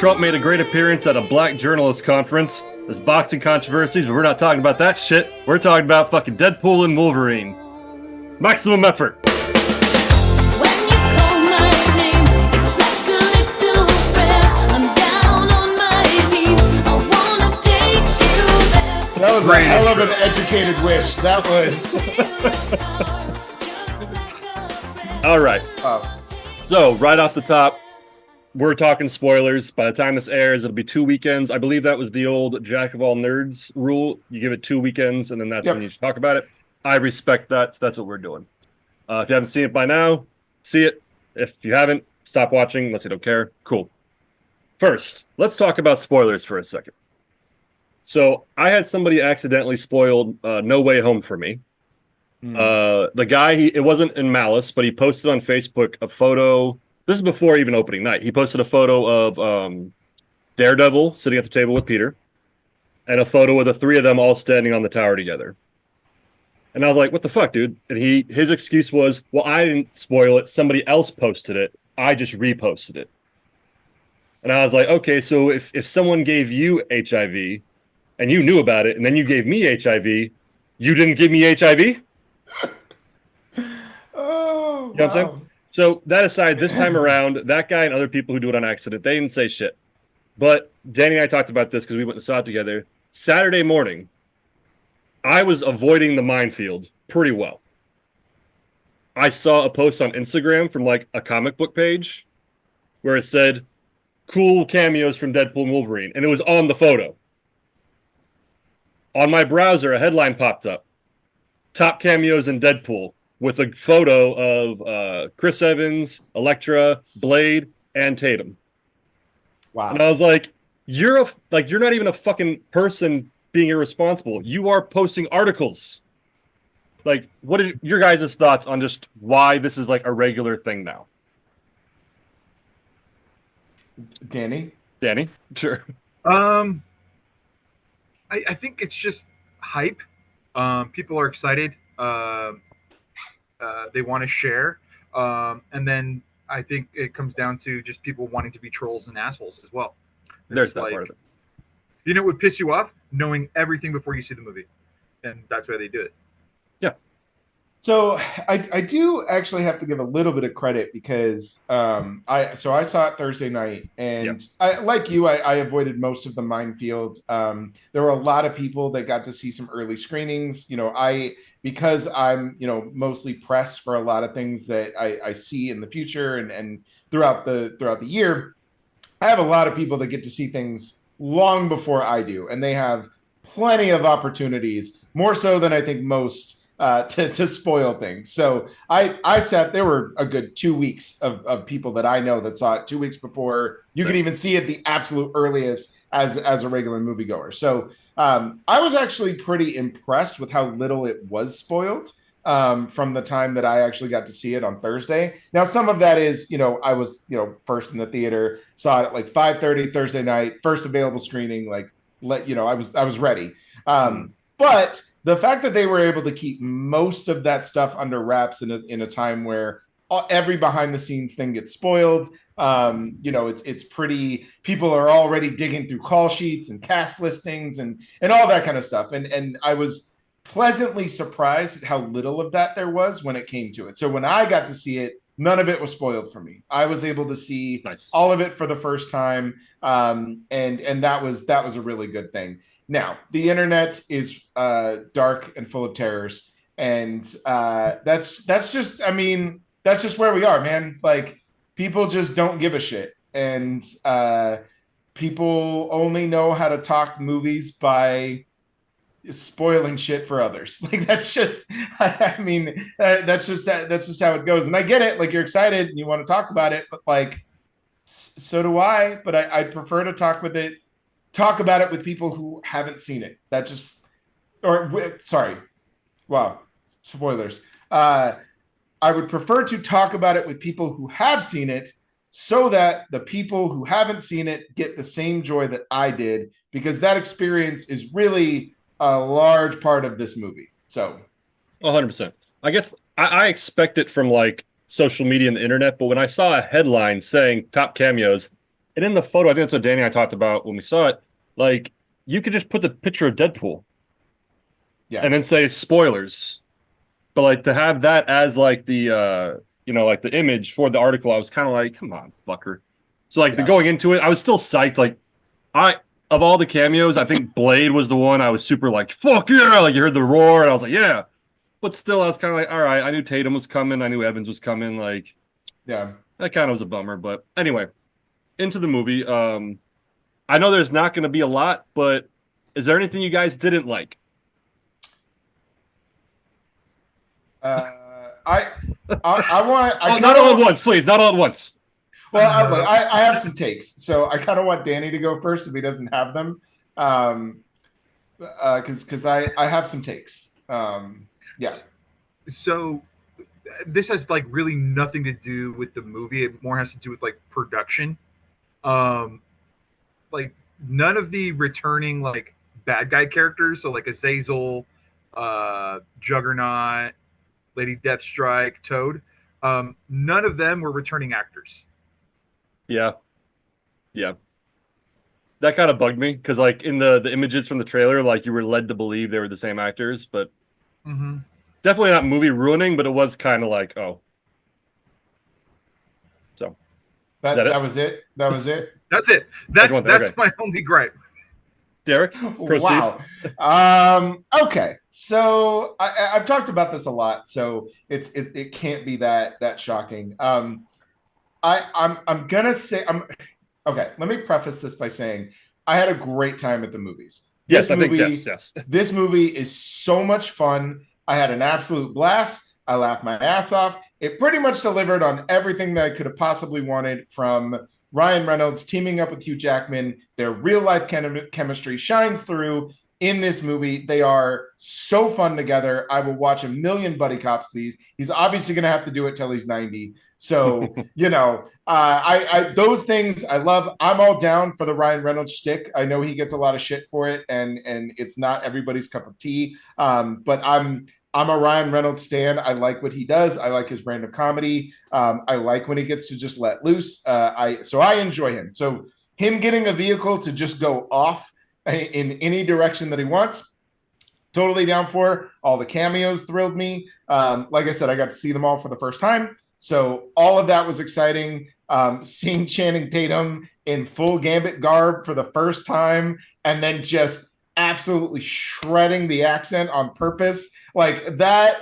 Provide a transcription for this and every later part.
Trump made a great appearance at a black journalist conference. There's boxing controversies, but we're not talking about that shit. We're talking about fucking Deadpool and Wolverine. Maximum effort. That was a hell of an educated wish. That was. All right. So, right off the top, we're talking spoilers. By the time this airs, it'll be 2 weekends. I believe that was the old Jack of all nerds rule. You give it 2 weekends, and then that's when you should talk about it. I respect that. So that's what we're doing. If you haven't seen it by now, see it. If you haven't, stop watching unless you don't care. Cool. First, let's talk about spoilers for a second. So I had somebody accidentally spoiled No Way Home for me. The guy, it wasn't in malice, but he posted on Facebook a photo. This is before even opening night. He posted a photo of Daredevil sitting at the table with Peter and a photo of the three of them all standing on the tower together. And I was like, what the fuck, dude? And his excuse was, well, I didn't spoil it. Somebody else posted it. I just reposted it. And I was like, okay, so if someone gave you HIV and you knew about it, and then you gave me HIV, you didn't give me HIV? Oh, you know what I'm saying? So that aside, this time around, that guy and other people who do it on accident, they didn't say shit. But Danny and I talked about this because we went and saw it together. Saturday morning, I was avoiding the minefield pretty well. I saw a post on Instagram from like a comic book page where it said, cool cameos from Deadpool and Wolverine. And it was on the photo. On my browser, a headline popped up. Top cameos in Deadpool with a photo of Chris Evans, Elektra, Blade, and Tatum. Wow. And I was like, you're not even a fucking person being irresponsible. You are posting articles. Like, what are your guys' thoughts on just why this is like a regular thing now? Danny, sure. I think it's just hype. People are excited. They want to share. And then I think it comes down to just people wanting to be trolls and assholes as well. There's that part of it. You know what would piss you off? Knowing everything before you see the movie. And that's why they do it. Yeah. So I do actually have to give a little bit of credit because I saw it Thursday night, and I, like you, I avoided most of the minefields. There were a lot of people that got to see some early screenings. You know, because I'm mostly press for a lot of things that I see in the future and throughout the year. I have a lot of people that get to see things long before I do, and they have plenty of opportunities, more so than I think most. To spoil things. So I sat, there were a good 2 weeks of people that I know that saw it 2 weeks before you could even see it the absolute earliest as a regular moviegoer. So I was actually pretty impressed with how little it was spoiled from the time that I actually got to see it on Thursday. Now, some of that is, I was, first in the theater, saw it at like 5:30 Thursday night, first available screening, I was ready. But the fact that they were able to keep most of that stuff under wraps in a time where every behind the scenes thing gets spoiled, it's pretty. People are already digging through call sheets and cast listings and all that kind of stuff. And I was pleasantly surprised at how little of that there was when it came to it. So when I got to see it, none of it was spoiled for me. I was able to see all of it for the first time, and that was a really good thing. Now, the internet is dark and full of terrors, and that's just where we are, man. Like, people just don't give a shit, and people only know how to talk movies by spoiling shit for others. Like, that's just, that's just how it goes. And I get it. Like, you're excited and you want to talk about it, but like, so do I. But I prefer to talk about it with people who haven't seen it. Wow, spoilers. I would prefer to talk about it with people who have seen it so that the people who haven't seen it get the same joy that I did, because that experience is really a large part of this movie. So 100%. I guess I expect it from like social media and the internet, but when I saw a headline saying top cameos, And in the photo, I think that's what Danny and I talked about when we saw it. Like, you could just put the picture of Deadpool Yeah. and then say spoilers. But like to have that as like the like the image for the article, I was kind of like, come on, fucker. So like the Yeah. going into it, I was still psyched. Like I of all the cameos, I think Blade was the one I was super like, fuck yeah! Like you heard the roar, and I was like, yeah. But still, I was kind of like, all right, I knew Tatum was coming, I knew Evans was coming. Like, Yeah. that kind of was a bummer. But anyway, into the movie. I know there's not going to be a lot, but is there anything you guys didn't like? Not all at once, please. Not all at once. Well, I have some takes, so I kind of want Danny to go first if he doesn't have them, because I have some takes. Yeah. So this has like really nothing to do with the movie. It more has to do with like production. Like none of the returning like bad guy characters, so like Azazel, Juggernaut, Lady Deathstrike, Toad, none of them were returning actors. Yeah. That kind of bugged me because, like, in the images from the trailer, like, you were led to believe they were the same actors, but definitely not movie ruining, but it was kind of like, oh. So. That was it? That was it? That's it. That's my only gripe. Derrick, proceed. Wow. Okay. So I've talked about this a lot, so it can't be that shocking. I'm gonna say okay. Let me preface this by saying I had a great time at the movies. Yes, I think yes. This movie is so much fun. I had an absolute blast. I laughed my ass off. It pretty much delivered on everything that I could have possibly wanted from Ryan Reynolds teaming up with Hugh Jackman. Their real life chemistry shines through in this movie. They are so fun together. I will watch a million buddy cops these. He's obviously going to have to do it till he's 90. So, I those things I love. I'm all down for the Ryan Reynolds shtick. I know he gets a lot of shit for it, and it's not everybody's cup of tea. But I'm a Ryan Reynolds stan. I like what he does. I like his brand of comedy. I like when he gets to just let loose. So I enjoy him. So him getting a vehicle to just go off in any direction that he wants, totally down for. All the cameos thrilled me. Like I said, I got to see them all for the first time. So all of that was exciting. Seeing Channing Tatum in full Gambit garb for the first time, and then just absolutely shredding the accent on purpose. Like that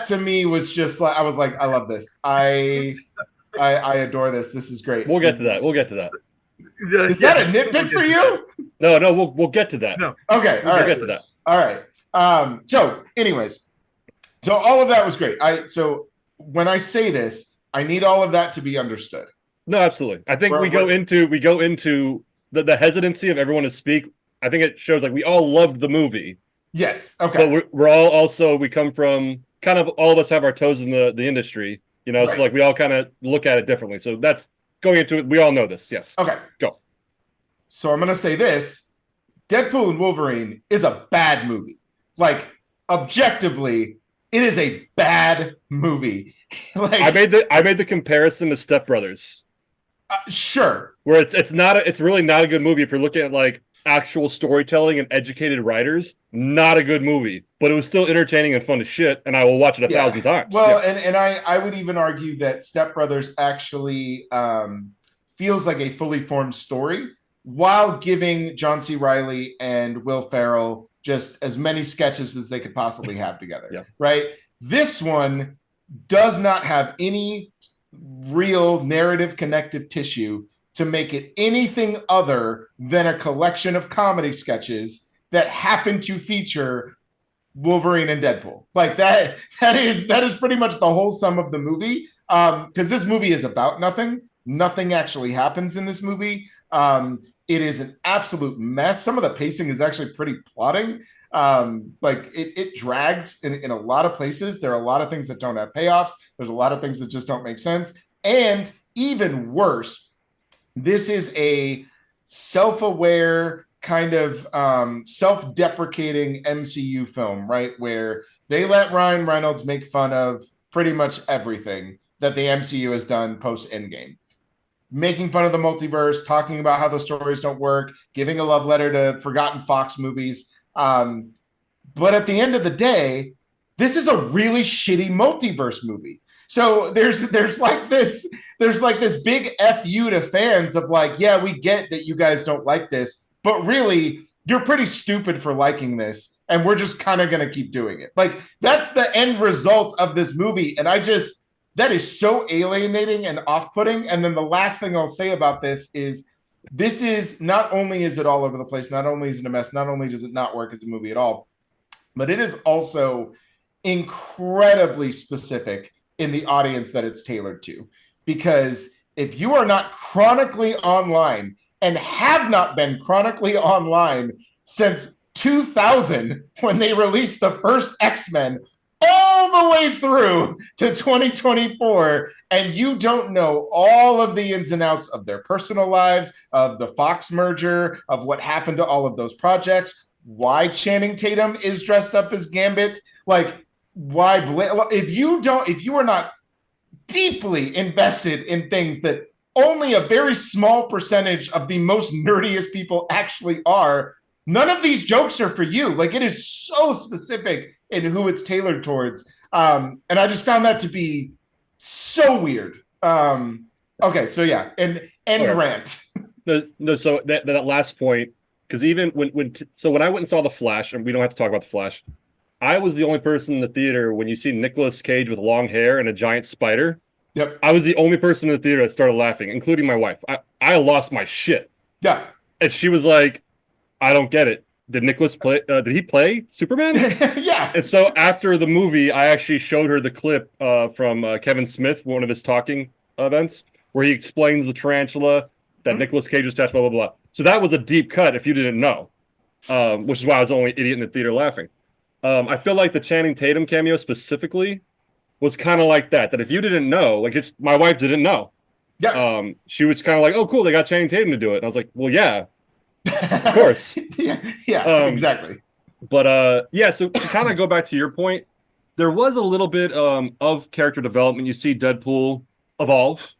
to me was just like, I was like, I love this. I adore this. This is great. We'll get to that. Is that a nitpick for you? No, we'll get to that. No. Okay. All right. We'll get to that. All right. So anyways, so all of that was great. So when I say this, I need all of that to be understood. No, absolutely. I think we go into the hesitancy of everyone to speak. I think it shows like we all loved the movie. Yes. Okay. But we're all also, we come from kind of, all of us have our toes in the industry, right. So like we all kind of look at it differently. So that's going into it. We all know this. Yes. Okay. Go. So I'm going to say this. Deadpool and Wolverine is a bad movie. Like objectively, it is a bad movie. Like I made the comparison to Step Brothers. Sure. Where it's really not a good movie if you're looking at like actual storytelling and educated writers. Not a good movie, but it was still entertaining and fun as shit, and I will watch it 1,000 times. Well, and I would even argue that Step Brothers actually feels like a fully formed story while giving John C. Reilly and Will Ferrell just as many sketches as they could possibly have together. Right? This one does not have any real narrative connective tissue to make it anything other than a collection of comedy sketches that happen to feature Wolverine and Deadpool. Like that is pretty much the whole sum of the movie. Because this movie is about nothing. Nothing actually happens in this movie. It is an absolute mess. Some of the pacing is actually pretty plotting. Like it drags in a lot of places. There are a lot of things that don't have payoffs. There's a lot of things that just don't make sense. And even worse, this is a self-aware kind of self-deprecating MCU film, right? Where they let Ryan Reynolds make fun of pretty much everything that the MCU has done post Endgame. making fun of the multiverse, talking about how the stories don't work, giving a love letter to forgotten Fox movies. But at the end of the day, this is a really shitty multiverse movie. So there's like this big FU to fans of like, yeah, we get that you guys don't like this, but really you're pretty stupid for liking this, and we're just kind of gonna keep doing it. Like that's the end result of this movie, and that is so alienating and off-putting. And then the last thing I'll say about this is not only is it all over the place, not only is it a mess, not only does it not work as a movie at all, but it is also incredibly specific in the audience that it's tailored to. Because if you are not chronically online and have not been chronically online since 2000, when they released the first X-Men, all the way through to 2024, and you don't know all of the ins and outs of their personal lives, of the Fox merger, of what happened to all of those projects, why Channing Tatum is dressed up as Gambit, like why if you are not deeply invested in things that only a very small percentage of the most nerdiest people actually are, none of these jokes are for you. Like it is so specific in who it's tailored towards. And I just found that to be so weird. Okay, so yeah, and rant. No, so that last point, because even when I went and saw The Flash, and we don't have to talk about The Flash, I was the only person in the theater when you see Nicolas Cage with long hair and a giant spider. Yep. I was the only person in the theater that started laughing, including my wife. I lost my shit. Yeah. And she was like, I don't get it. Did Nicholas play? Did he play Superman? Yeah. And so after the movie, I actually showed her the clip from Kevin Smith, one of his talking events, where he explains the tarantula that Nicolas Cage was attached, blah, blah, blah. So that was a deep cut if you didn't know, which is why I was the only idiot in the theater laughing. I feel like the Channing Tatum cameo specifically was kind of like that if you didn't know, like my wife didn't know. Yeah. She was kind of like, oh, cool, they got Channing Tatum to do it. And I was like, well, yeah. Of course. yeah, exactly. But yeah, so to kind of go back to your point, there was a little bit of character development. You see Deadpool evolve.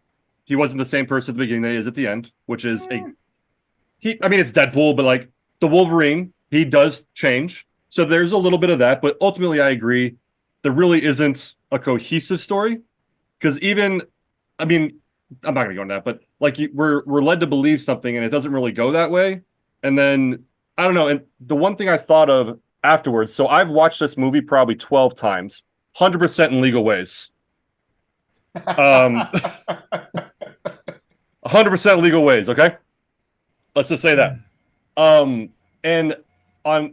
He wasn't the same person at the beginning that he is at the end, which is it's Deadpool, but like the Wolverine, he does change. So there's a little bit of that, but ultimately I agree, there really isn't a cohesive story. Because I'm not going to go on that, but like we're led to believe something and it doesn't really go that way. And then, I don't know, and the one thing I thought of afterwards, so I've watched this movie probably 12 times, 100% in legal ways. 100% legal ways, okay? Let's just say that. And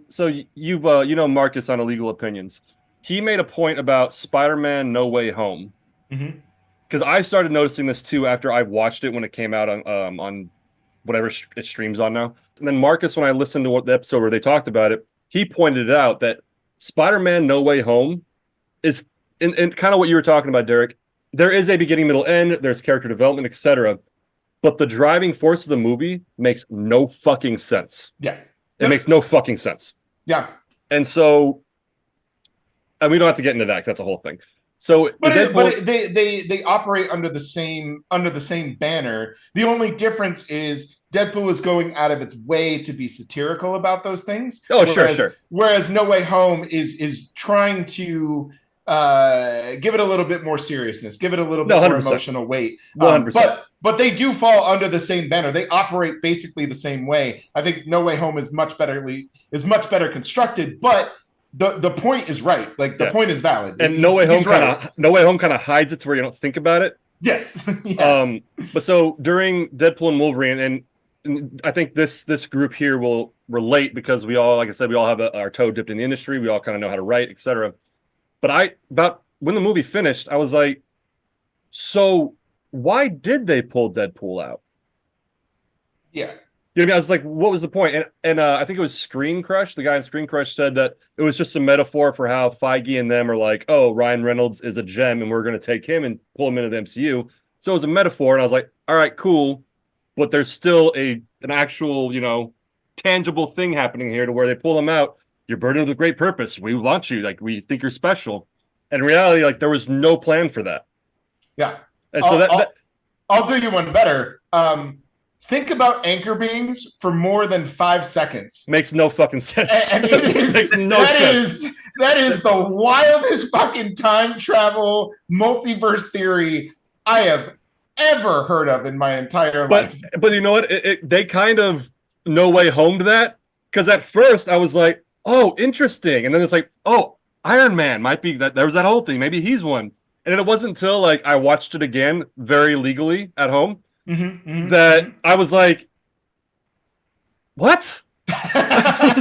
so you've Marcus on Illegal Opinions. He made a point about Spider-Man No Way Home. Mm-hmm. Because I started noticing this too after I watched it when it came out on whatever it streams on now. And then Marcus, when I listened to the episode where they talked about it, he pointed out that Spider-Man No Way Home is in kind of what you were talking about, Derek. There is a beginning, middle, end. There's character development, etc. But the driving force of the movie makes no fucking sense. Yeah. It makes no fucking sense. Yeah. And so, and we don't have to get into that because that's a whole thing. So, they operate under the same banner. The only difference is Deadpool is going out of its way to be satirical about those things. Oh, sure. Whereas No Way Home is trying to give it a little bit more seriousness, give it a little bit more emotional weight. 100%. But they do fall under the same banner. They operate basically the same way. I think No Way Home is much better constructed, but the point is right. Like the point is valid. And No Way Home kind of hides it to where you don't think about it. Yes. Yeah. But so during Deadpool and Wolverine, and I think this group here will relate because we all, like I said, we all have our toe dipped in the industry. We all kind of know how to write, etc. But about when the movie finished, I was like, so why did they pull Deadpool out? Yeah. You know what I mean? I was like, what was the point? And I think it was Screen Crush. The guy in Screen Crush said that it was just a metaphor for how Feige and them are like, oh, Ryan Reynolds is a gem and we're going to take him and pull him into the MCU. So it was a metaphor. And I was like, all right, cool. But there's still an actual, tangible thing happening here to where they pull him out. You're burdened with a great purpose. We want you. Like, we think you're special. And in reality, like, there was no plan for that. Yeah. And so I'll do you one better. Think about anchor beings for more than 5 seconds. Makes no fucking sense. And it is, makes no sense. That is the wildest fucking time travel multiverse theory I have ever heard of in my entire life. But you know what? They kind of no way homed that, because at first I was like, oh, interesting, and then it's like, oh, Iron Man might be that. There was that whole thing. Maybe he's one. And then it wasn't until like I watched it again very legally at home that I was like, what? I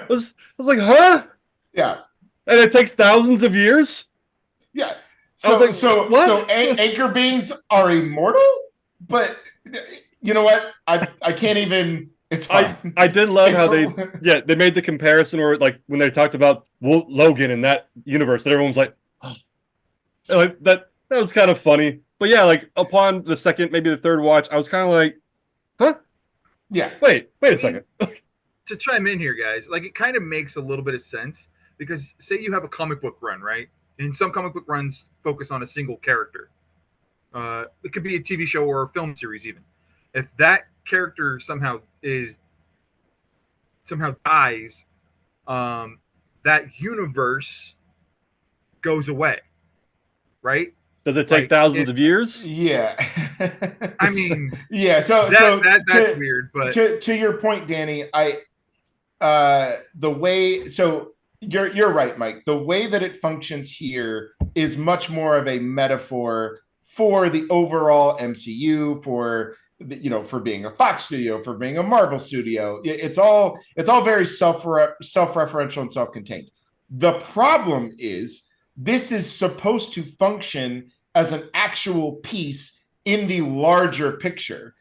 was like, huh? Yeah. And it takes thousands of years? Yeah. So anchor beings are immortal, but you know what? I can't even. It's fine. I did love how they made the comparison where like when they talked about Logan in that universe, that everyone's like, oh. Like that was kind of funny. But yeah, like upon the second, maybe the third watch, I was kind of like, huh? Yeah. Wait a second. To chime in here, guys, like it kind of makes a little bit of sense because say you have a comic book run, right? And some comic book runs focus on a single character. It could be a TV show or a film series, even. If that character somehow dies, that universe goes away, right? Does it take thousands of years? Yeah. I mean, yeah. So that's weird. But to your point, Danny, the way you're right, Mike. The way that it functions here is much more of a metaphor for the overall MCU, for being a Fox studio, for being a Marvel studio. It's all very self-referential and self-contained. The problem is this is supposed to function as an actual piece in the larger picture.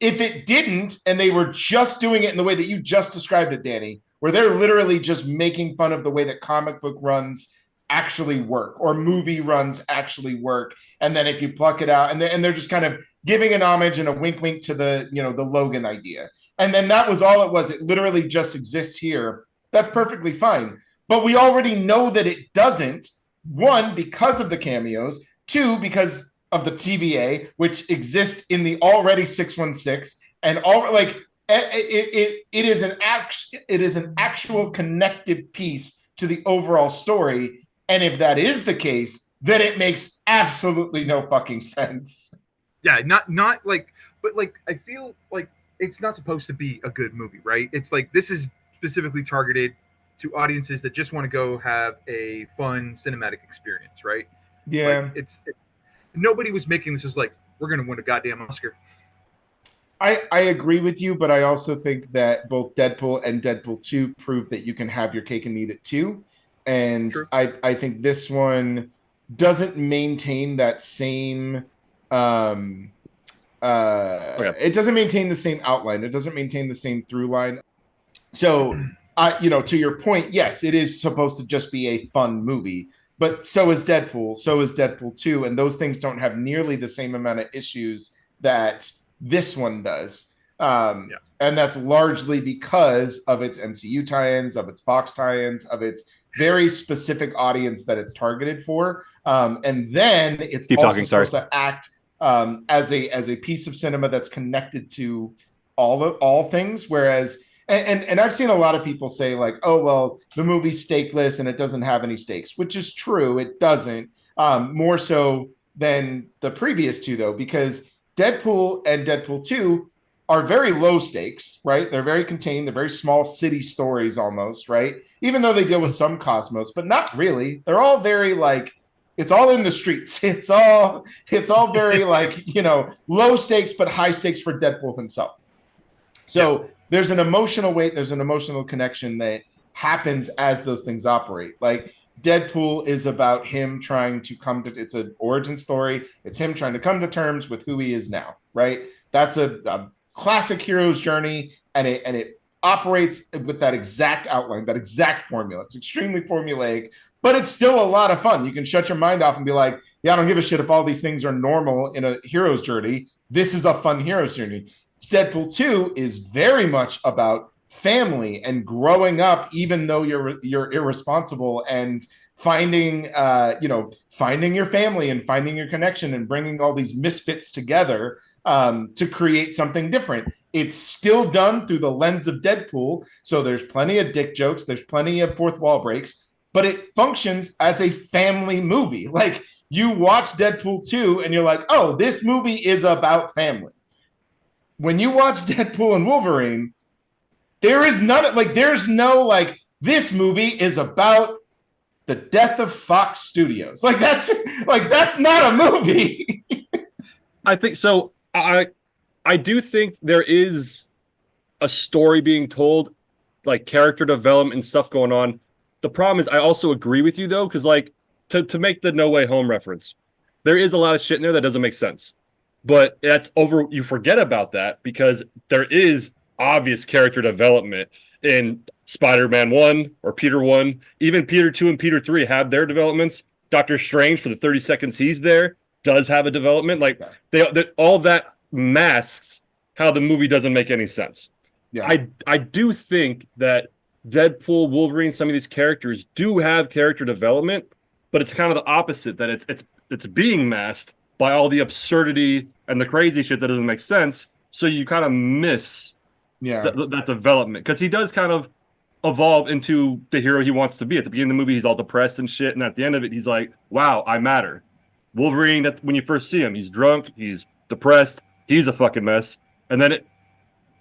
If it didn't, and they were just doing it in the way that you just described it, Danny, where they're literally just making fun of the way that comic book runs actually work or movie runs actually work, and then if you pluck it out, and they're just kind of giving an homage and a wink to the the Logan idea, and then that was all it was. It literally just exists here. That's perfectly fine, but we already know that it doesn't. One, because of the cameos. Two, because of the TVA, which exists in the already 616, and all like it is an actual connected piece to the overall story. And if that is the case, then it makes absolutely no fucking sense. Yeah, not like, but like I feel like it's not supposed to be a good movie, right? It's like this is specifically targeted to audiences that just want to go have a fun cinematic experience, right? Yeah, like it's nobody was making this as like we're gonna win a goddamn Oscar. I agree with you, but I also think that both Deadpool and Deadpool 2 prove that you can have your cake and eat it too. And I think this one doesn't maintain that same it doesn't maintain the same outline. It doesn't maintain the same through line. So to your point, yes, it is supposed to just be a fun movie. But so is Deadpool, so is Deadpool 2, and those things don't have nearly the same amount of issues that this one does. And that's largely because of its MCU tie-ins, of its Fox tie-ins, of its very specific audience that it's targeted for. And then it's supposed to act as a piece of cinema that's connected to all things, whereas and I've seen a lot of people say like, oh, well, the movie's stakeless and it doesn't have any stakes, which is true. It doesn't, more so than the previous two, though, because Deadpool and Deadpool 2 are very low stakes, right? They're very contained. They're very small city stories almost, right? Even though they deal with some cosmos, but not really. They're all very like, it's all in the streets. It's all very like, low stakes, but high stakes for Deadpool himself. So there's an emotional weight, there's an emotional connection that happens as those things operate. Like Deadpool is about him trying to it's an origin story. It's him trying to come to terms with who he is now, right? That's a classic hero's journey, and it operates with that exact outline, that exact formula. It's extremely formulaic, but it's still a lot of fun. You can shut your mind off and be like, yeah, I don't give a shit if all these things are normal in a hero's journey. This is a fun hero's journey. Deadpool 2 is very much about family and growing up, even though you're irresponsible, and finding finding your family and finding your connection and bringing all these misfits together to create something different. It's still done through the lens of Deadpool, so there's plenty of dick jokes, there's plenty of fourth wall breaks, but it functions as a family movie. Like, you watch Deadpool 2 and you're like, oh, this movie is about family. When you watch Deadpool and Wolverine, there's no like, this movie is about the death of Fox Studios. Like, that's not a movie. I think so. I do think there is a story being told, like character development and stuff going on. The problem is, I also agree with you though, because like to make the No Way Home reference, there is a lot of shit in there that doesn't make sense. But that's over. You forget about that because there is obvious character development in Spider-Man 1 or Peter 1. Even Peter 2 and Peter 3 have their developments. Doctor Strange, for the 30 seconds he's there, does have a development. Like, they all that masks how the movie doesn't make any sense. Yeah. I do think that Deadpool, Wolverine, some of these characters do have character development, but it's kind of the opposite, that it's being masked by all the absurdity and the crazy shit that doesn't make sense. So you kind of miss that development, because he does kind of evolve into the hero he wants to be. At the beginning of the movie, he's all depressed and shit, and at the end of it, he's like, wow, I matter. Wolverine, when you first see him, he's drunk, he's depressed, he's a fucking mess. And then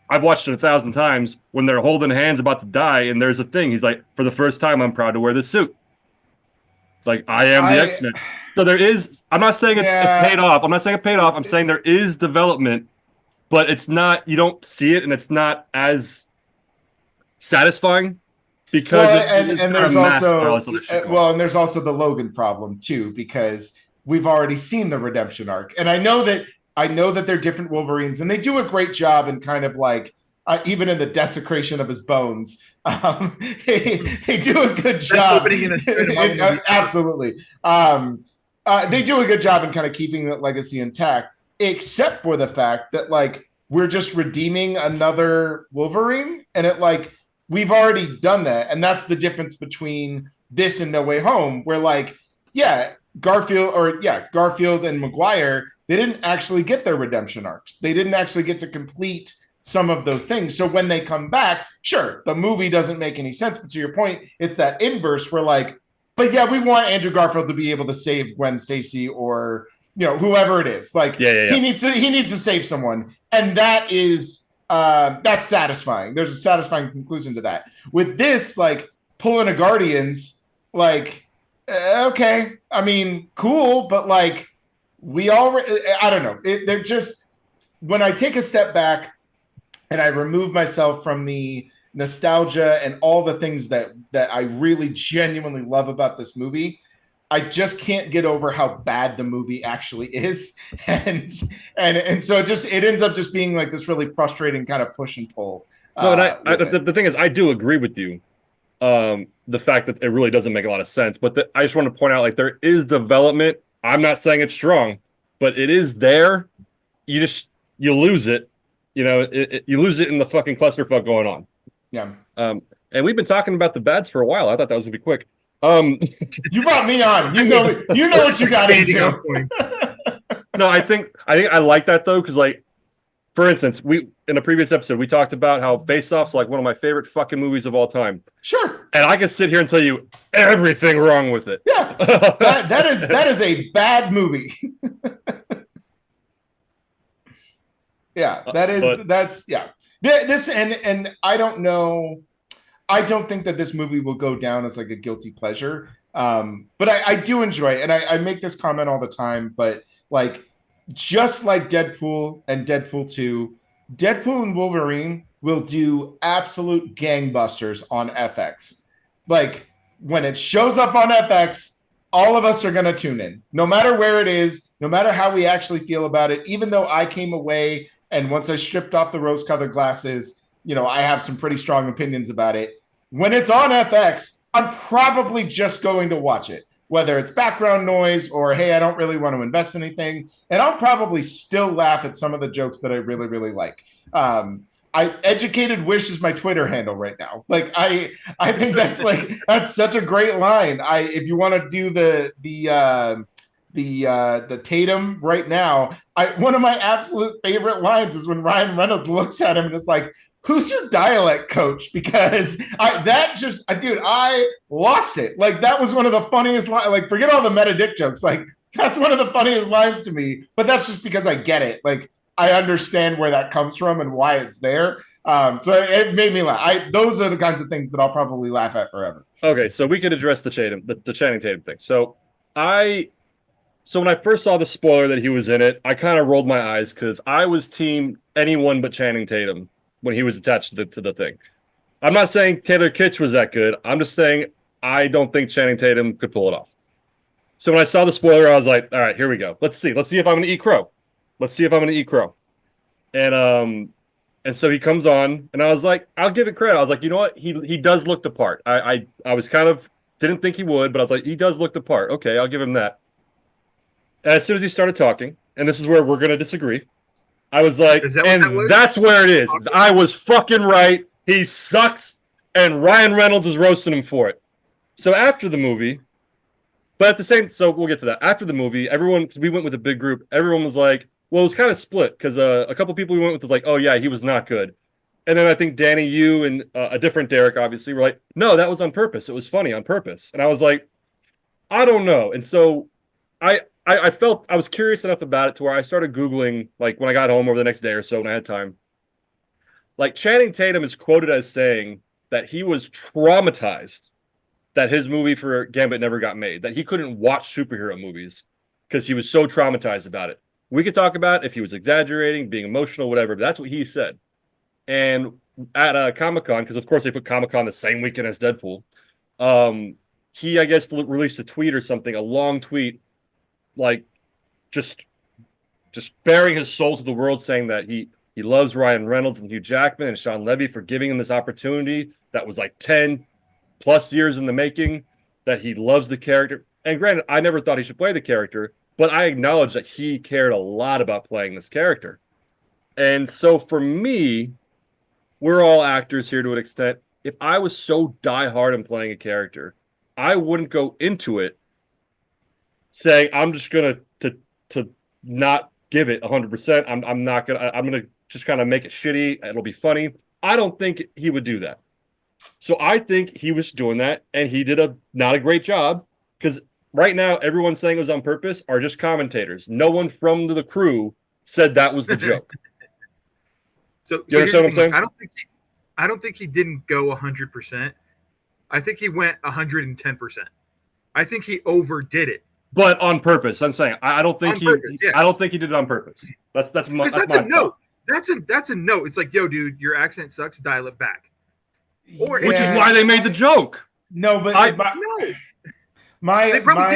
I've watched it 1,000 times, when they're holding hands about to die, and there's a thing, he's like, for the first time, I'm proud to wear this suit. Like, I am the X-Men. So there is, I'm not saying it's paid off. I'm not saying it paid off. I'm saying there is development, but it's not, you don't see it, and it's not as satisfying, because and there's also the Logan problem too, because we've already seen the redemption arc. And I know that they're different Wolverines, and they do a great job in kind of like, even in the desecration of his bones, they do a good job. Absolutely. They do a good job in kind of keeping that legacy intact, except for the fact that, like, we're just redeeming another Wolverine, and we've already done that. And that's the difference between this and No Way Home, where, like, Garfield and Maguire, they didn't actually get their redemption arcs. They didn't actually get to complete some of those things. So when they come back, sure, the movie doesn't make any sense. But to your point, it's that inverse where, like, but yeah, we want Andrew Garfield to be able to save Gwen Stacy, or, whoever it is. Like, he needs to save someone. And that is, that's satisfying. There's a satisfying conclusion to that. With this, like, pulling a Guardians, like, okay, I mean, cool, but like, I don't know. They're just, when I take a step back and I remove myself from the nostalgia and all the things that I really genuinely love about this movie, I just can't get over how bad the movie actually is. And so it ends up just being like this really frustrating kind of push and pull. No, and the thing is, I do agree with you. The fact that it really doesn't make a lot of sense, but I just want to point out, like, there is development. I'm not saying it's strong, but it is there. You lose it. You lose it in the fucking clusterfuck going on. Yeah. And we've been talking about the bads for a while. I thought that was gonna be quick. You brought me on. You know what you got into. No, I think I like that though, because, like, for instance, in a previous episode we talked about how Face Off's like one of my favorite fucking movies of all time. Sure. And I can sit here and tell you everything wrong with it. Yeah. that is a bad movie. Yeah, that's this, and I don't know. I don't think that this movie will go down as like a guilty pleasure. But I do enjoy it, and I make this comment all the time, but, like, just like Deadpool and Deadpool 2, Deadpool and Wolverine will do absolute gangbusters on FX. Like, when it shows up on FX, all of us are going to tune in, no matter where it is, no matter how we actually feel about it, even though I came away and once I stripped off the rose-colored glasses, I have some pretty strong opinions about it. When it's on FX, I'm probably just going to watch it, whether it's background noise or, hey, I don't really want to invest in anything. And I'll probably still laugh at some of the jokes that I really, really like. educated wish is my Twitter handle right now. Like I think that's such a great line. If you want to do the Tatum right now, one of my absolute favorite lines is when Ryan Reynolds looks at him and is like, "Who's your dialect coach?" Because dude, I lost it. Like that was one of the funniest lines. Like forget all the meta dick jokes. Like that's one of the funniest lines to me. But that's just because I get it. Like I understand where that comes from and why it's there. So it made me laugh. Those are the kinds of things that I'll probably laugh at forever. Okay, so we could address the Channing Tatum thing. So when I first saw the spoiler that he was in it, I kind of rolled my eyes because I was team anyone but Channing Tatum when he was attached to the thing. I'm not saying Taylor Kitsch was that good. I'm just saying I don't think Channing Tatum could pull it off. So when I saw the spoiler, I was like, all right, here we go. Let's see. Let's see if I'm going to eat crow. And so he comes on, and I was like, I'll give it credit. I was like, you know what? He does look the part. I was kind of didn't think he would, but I was like, he does look the part. Okay, I'll give him that. And as soon as he started talking, and this is where we're going to disagree, I was like, that's where it is. I was fucking right. He sucks, and Ryan Reynolds is roasting him for it. So after the movie, so we'll get to that. After the movie, because we went with a big group, everyone was like, well, it was kind of split because a couple people we went with was like, oh, yeah, he was not good. And then I think Danny, you, and a different Derrick, obviously, were like, no, that was on purpose. It was funny on purpose. And I was like, I don't know. And so I felt I was curious enough about it to where I started Googling, like when I got home over the next day or so when I had time. Like Channing Tatum is quoted as saying that he was traumatized that his movie for Gambit never got made, that he couldn't watch superhero movies because he was so traumatized about it. We could talk about if he was exaggerating, being emotional, whatever, but that's what he said. And at Comic-Con, because of course they put Comic-Con the same weekend as Deadpool, he, I guess, released a tweet or something, a long tweet, like just bearing his soul to the world, saying that he loves Ryan Reynolds and Hugh Jackman and Sean Levy for giving him this opportunity that was like 10 plus years in the making, that he loves the character. And granted, I never thought he should play the character, but I acknowledge that he cared a lot about playing this character. And so for me, we're all actors here to an extent. If I was so diehard in playing a character, I wouldn't go into it saying I'm just gonna to not give it 100%. I'm gonna just kind of make it shitty. It'll be funny. I don't think he would do that. So I think he was doing that, and he did not a great job, because right now everyone saying it was on purpose are just commentators. No one from the crew said that was the joke. So you understand what I'm saying? I don't think he didn't go 100%. I think he went 110%. I think he overdid it. But on purpose, I'm saying I don't think yes. I don't think he did it on purpose. That's a no. That's a no. It's like, yo, dude, your accent sucks. Dial it back. Which is why they made the joke. No, but they probably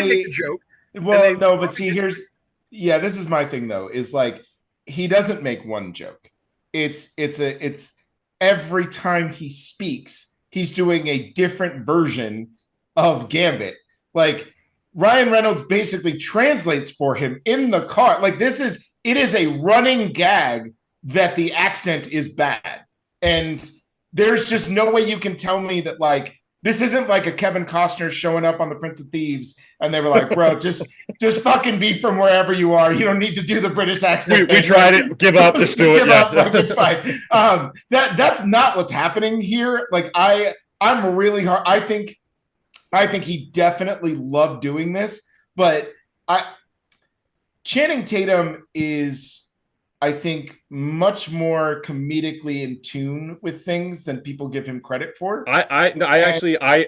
did make the joke. Well, no, but see, this is my thing though. Is like he doesn't make one joke. It's every time he speaks, he's doing a different version of Gambit. Like Ryan Reynolds basically translates for him in the car. Like it is a running gag that the accent is bad. And there's just no way you can tell me that, like, this isn't like a Kevin Costner showing up on The Prince of Thieves and they were like, bro, just fucking be from wherever you are. You don't need to do the British accent. We tried it. Give up. Just do it. Give up. Like, it's fine. That's not what's happening here. Like, I'm really hard. I think he definitely loved doing this, but Channing Tatum is, I think, much more comedically in tune with things than people give him credit for. I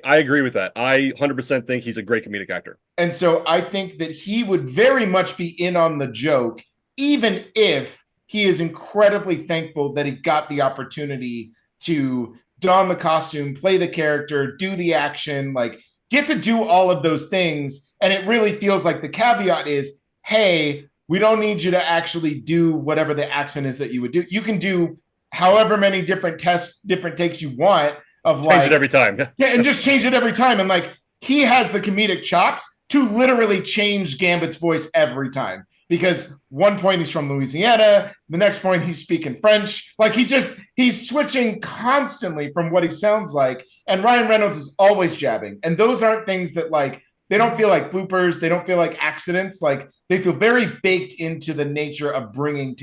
agree with that. I 100% think he's a great comedic actor. And so I think that he would very much be in on the joke, even if he is incredibly thankful that he got the opportunity to don the costume, play the character, do the action, like get to do all of those things. And it really feels like the caveat is, hey, we don't need you to actually do whatever the accent is that you would do. You can do however many different takes you want of like change it every time. Yeah, and just change it every time. And like he has the comedic chops. to literally change Gambit's voice every time. Because one point he's from Louisiana, the next point he's speaking French. Like he's switching constantly from what he sounds like. And Ryan Reynolds is always jabbing. And those aren't things that like, they don't feel like bloopers. They don't feel like accidents. Like they feel very baked into the nature of bringing.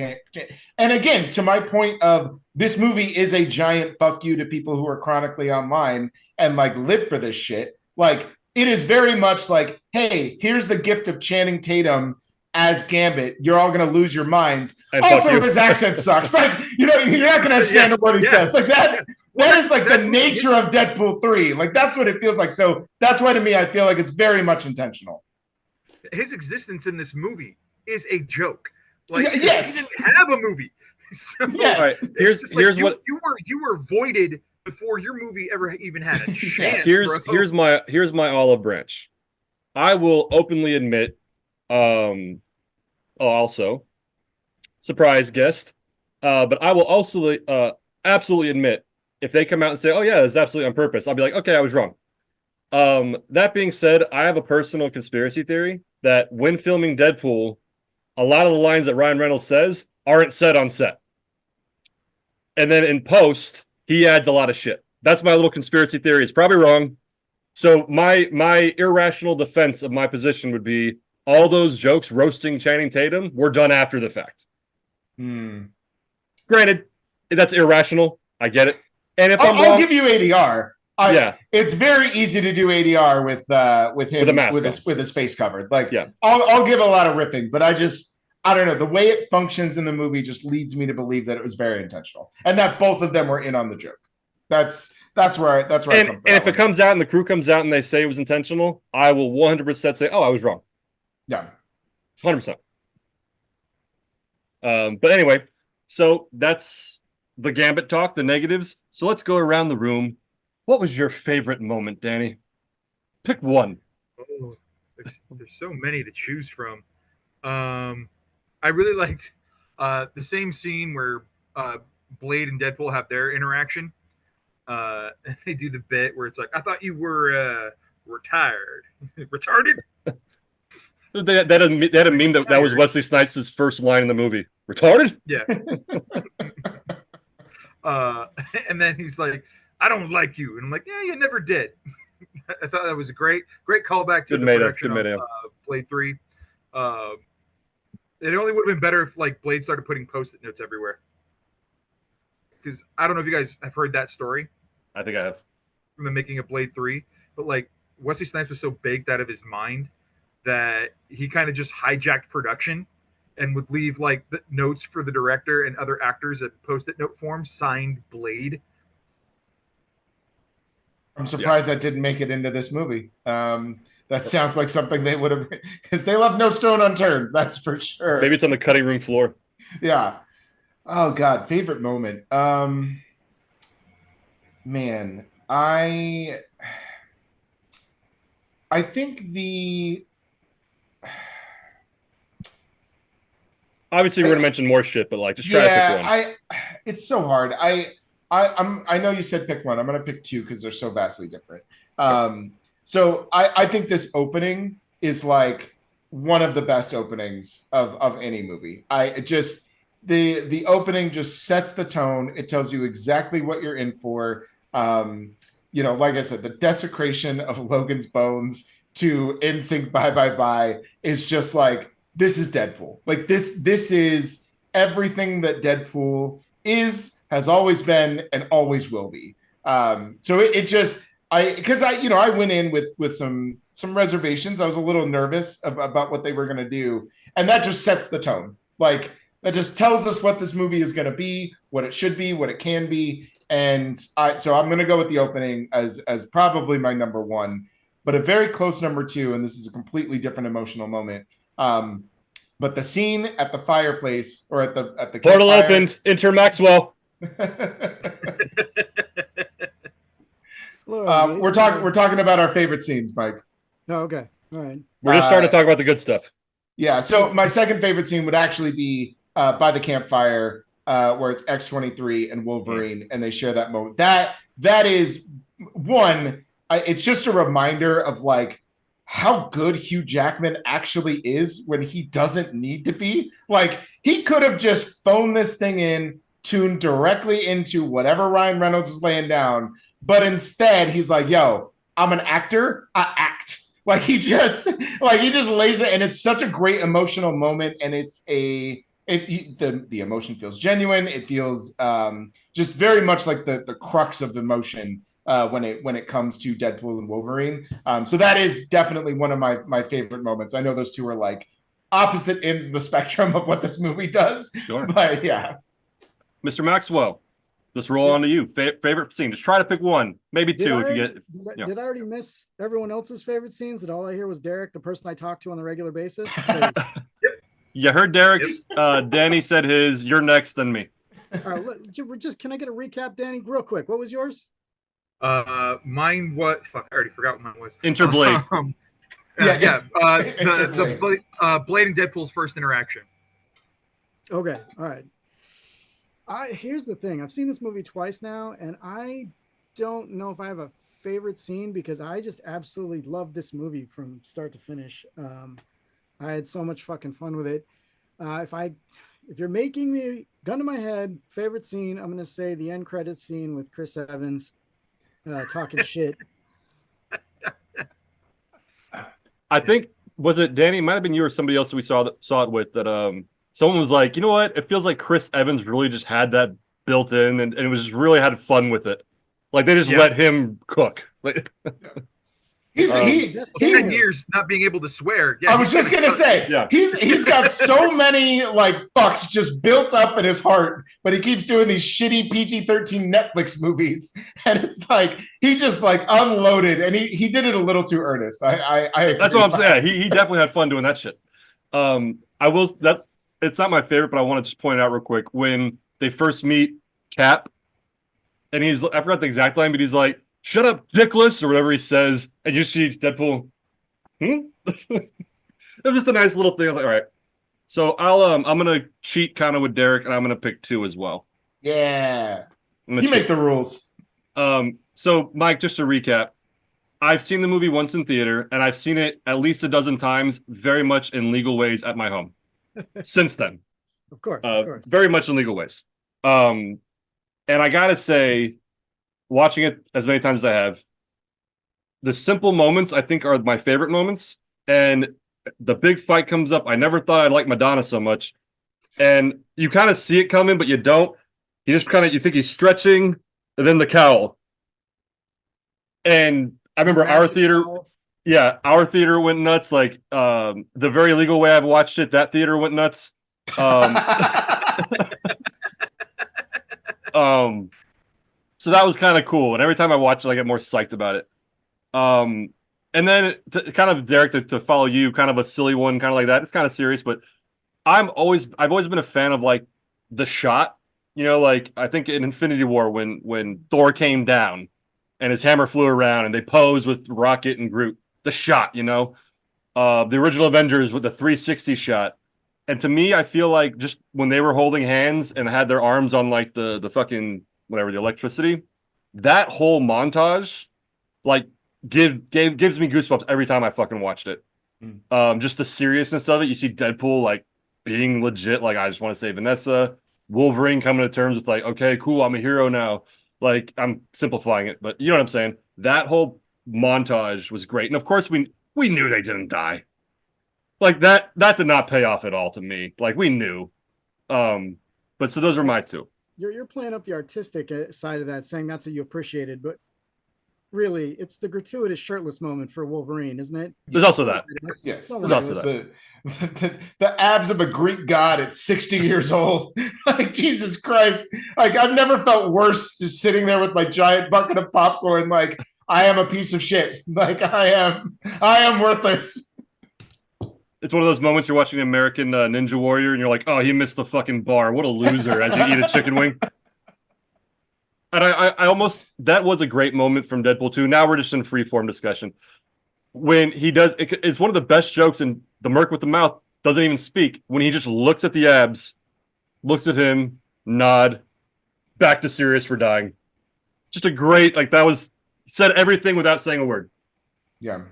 And again, to my point of this movie is a giant fuck you to people who are chronically online and like live for this shit. Like it is very much like, hey, here's the gift of Channing Tatum as Gambit. You're all going to lose your minds. And also, his accent sucks. Like, you're not going to understand what he says. Like that is like the nature of Deadpool 3. Like that's what it feels like. So that's why to me, I feel like it's very much intentional. His existence in this movie is a joke. Like yes. He didn't have a movie. So, yes. Right. Here's what you were voided before your movie ever even had a chance. Here's my olive branch. I will openly admit, also surprise guest, but I will also absolutely admit if they come out and say, "Oh yeah, it's absolutely on purpose," I'll be like, "Okay, I was wrong." That being said, I have a personal conspiracy theory that when filming Deadpool, a lot of the lines that Ryan Reynolds says aren't said on set, and then in post he adds a lot of shit. That's my little conspiracy theory. It's probably wrong. So my irrational defense of my position would be all those jokes roasting Channing Tatum were done after the fact. Granted, that's irrational. I get it. And if I'll give you ADR. It's very easy to do ADR with him with a mask with his face covered. Like, I'll give a lot of ripping, but I don't know. The way it functions in the movie just leads me to believe that it was very intentional and that both of them were in on the joke. That's where I come from. And if it comes out and the crew comes out and they say it was intentional, I will 100% say, "Oh, I was wrong." Yeah, 100%. But anyway, so that's the Gambit talk, the negatives. So let's go around the room. What was your favorite moment, Danny? Pick one. Oh, there's so many to choose from. I really liked the same scene where Blade and Deadpool have their interaction. And they do the bit where it's like, "I thought you were retired, retarded." They had a meme that was Wesley Snipes' first line in the movie. Retarded? Yeah. And then he's like, "I don't like you," and I'm like, "Yeah, you never did." I thought that was a great callback to the production of Blade 3. It only would have been better if like Blade started putting Post-it notes everywhere. Because I don't know if you guys have heard that story. I think I have. From the making of Blade 3. But like Wesley Snipes was so baked out of his mind that he kind of just hijacked production and would leave like the notes for the director and other actors at Post-it note form signed Blade. I'm surprised that didn't make it into this movie. That sounds like something they would have, because they left no stone unturned. That's for sure. Maybe it's on the cutting room floor. Yeah. Oh God, favorite moment. Man, I think obviously we're gonna mention more shit, but like just try to pick one. It's so hard. I know you said pick one. I'm gonna pick two because they're so vastly different. So I think this opening is like one of the best openings of any movie. The opening just sets the tone. It tells you exactly what you're in for. Like I said, the desecration of Logan's bones to NSYNC Bye Bye Bye is just like, this is Deadpool. Like this is everything that Deadpool has always been, and always will be. So I went in with some reservations. I was a little nervous about what they were going to do, and that just sets the tone. Like that just tells us what this movie is going to be, what it should be, what it can be. And so I'm going to go with the opening as probably my number one, but a very close number two. And this is a completely different emotional moment. But the scene at the fireplace, or at the portal opened, enter Maxwell. We're talking about our favorite scenes, Mike. Oh, okay. All right. We're just starting to talk about the good stuff. Yeah. So my second favorite scene would actually be by the campfire, where it's X-23 and Wolverine, and they share that moment. That is one. It's just a reminder of like how good Hugh Jackman actually is when he doesn't need to be. Like, he could have just phoned this thing in, tuned directly into whatever Ryan Reynolds is laying down, but instead he's like, yo, I'm an actor, I act. Like, he just lays it, and it's such a great emotional moment, and the emotion feels genuine. It feels just very much like the crux of the emotion when it comes to Deadpool and Wolverine. So that is definitely one of my favorite moments. I know those two are like opposite ends of the spectrum of what this movie does. Sure. But yeah. Mr. Maxwell, let's roll on to you. Favorite scene. Just try to pick one, maybe two if you get. Did I already miss everyone else's favorite scenes? That all I hear was Derek, the person I talk to on a regular basis? You heard Derek's. Danny said his. You're next, then me. All right, just can I get a recap, Danny, real quick? What was yours? Mine was. Fuck, I already forgot what mine was. Interblade. The Blade and Deadpool's first interaction. Okay, all right. Here's the thing. I've seen this movie twice now, and I don't know if I have a favorite scene because I just absolutely love this movie from start to finish. I had so much fucking fun with it. If you're making me gun to my head, favorite scene, I'm gonna say the end credits scene with Chris Evans talking shit. I think was it Danny? It might have been you or somebody else that we saw it with. That someone was like, you know what? It feels like Chris Evans really just had that built in, and it was just really had fun with it. Like they just let him cook. Like. He 10 years not being able to swear. Yeah, I was just gonna say, he's got so many like fucks just built up in his heart, but he keeps doing these shitty PG-13 Netflix movies, and it's like he just like unloaded, and he did it a little too earnest. That's what I'm saying. He definitely had fun doing that shit. It's not my favorite, but I want to just point it out real quick when they first meet Cap, and I forgot the exact line, but he's like, "Shut up, dickless," or whatever he says, and you see Deadpool. It was just a nice little thing. I was like, all right. So I'm gonna cheat kind of with Derek, and I'm gonna pick two as well. Yeah, you make the rules. So Mike, just to recap, I've seen the movie once in theater, and I've seen it at least a dozen times, very much in legal ways at my home. Since then, of course, very much in legal ways. And I gotta say, watching it as many times as I have, the simple moments I think are my favorite moments. And the big fight comes up. I never thought I'd like Madonna so much. And you kind of see it coming, but you don't. You think he's stretching, and then the cowl. And I remember our theater. Yeah, our theater went nuts. Like the very legal way I've watched it, that theater went nuts. So that was kind of cool. And every time I watch it, I get more psyched about it. And then kind of Derek to follow you, kind of a silly one, kind of like that. It's kind of serious, but I've always been a fan of like the shot. You know, like I think in Infinity War when Thor came down and his hammer flew around and they posed with Rocket and Groot. The shot, you know, the original Avengers with the 360 shot. And to me, I feel like just when they were holding hands and had their arms on like the fucking whatever, the electricity, that whole montage, like gives me goosebumps every time I fucking watched it. Just the seriousness of it. You see Deadpool like being legit, like I just want to say Vanessa, Wolverine coming to terms with like, okay, cool, I'm a hero now. Like I'm simplifying it, but you know what I'm saying? That whole montage was great. And of course we knew they didn't die. Like that did not pay off at all to me. Like we knew. But so those are my two. You're playing up the artistic side of that, saying that's what you appreciated, but really it's the gratuitous shirtless moment for Wolverine, isn't it? There's also that. Yes. There's also that. The abs of a Greek god at 60 years old. Like Jesus Christ. Like I've never felt worse just sitting there with my giant bucket of popcorn. Like I am a piece of shit. Like I am worthless. It's one of those moments you're watching American Ninja Warrior and you're like, oh, he missed the fucking bar. What a loser as you eat a chicken wing. And I almost, that was a great moment from Deadpool 2. Now we're just in freeform discussion. When he does, it's one of the best jokes in the Merc with the mouth, doesn't even speak. When he just looks at the abs, looks at him, nod, back to serious for dying. Just a great, like that was, said everything without saying a word. Yeah.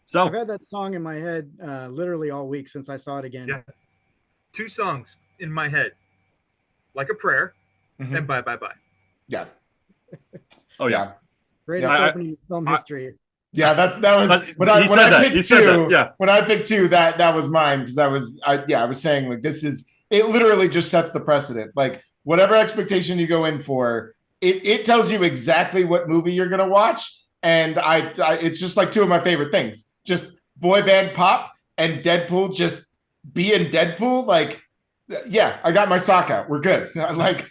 So I've had that song in my head literally all week since I saw it again. Yeah. 2 songs in my head, Like a Prayer Mhm. and Bye Bye Bye. Yeah. oh yeah. Greatest I- opening in film history. Yeah, that was But he said that. He said that, yeah. When I picked 2, that was mine, because I was saying, like, it literally just sets the precedent. Like, whatever expectation you go in for, it tells you exactly what movie you're gonna watch. And it's just like 2 of my favorite things. Just boy band pop and Deadpool just being Deadpool. Like, yeah, I got my sock out. We're good. Like,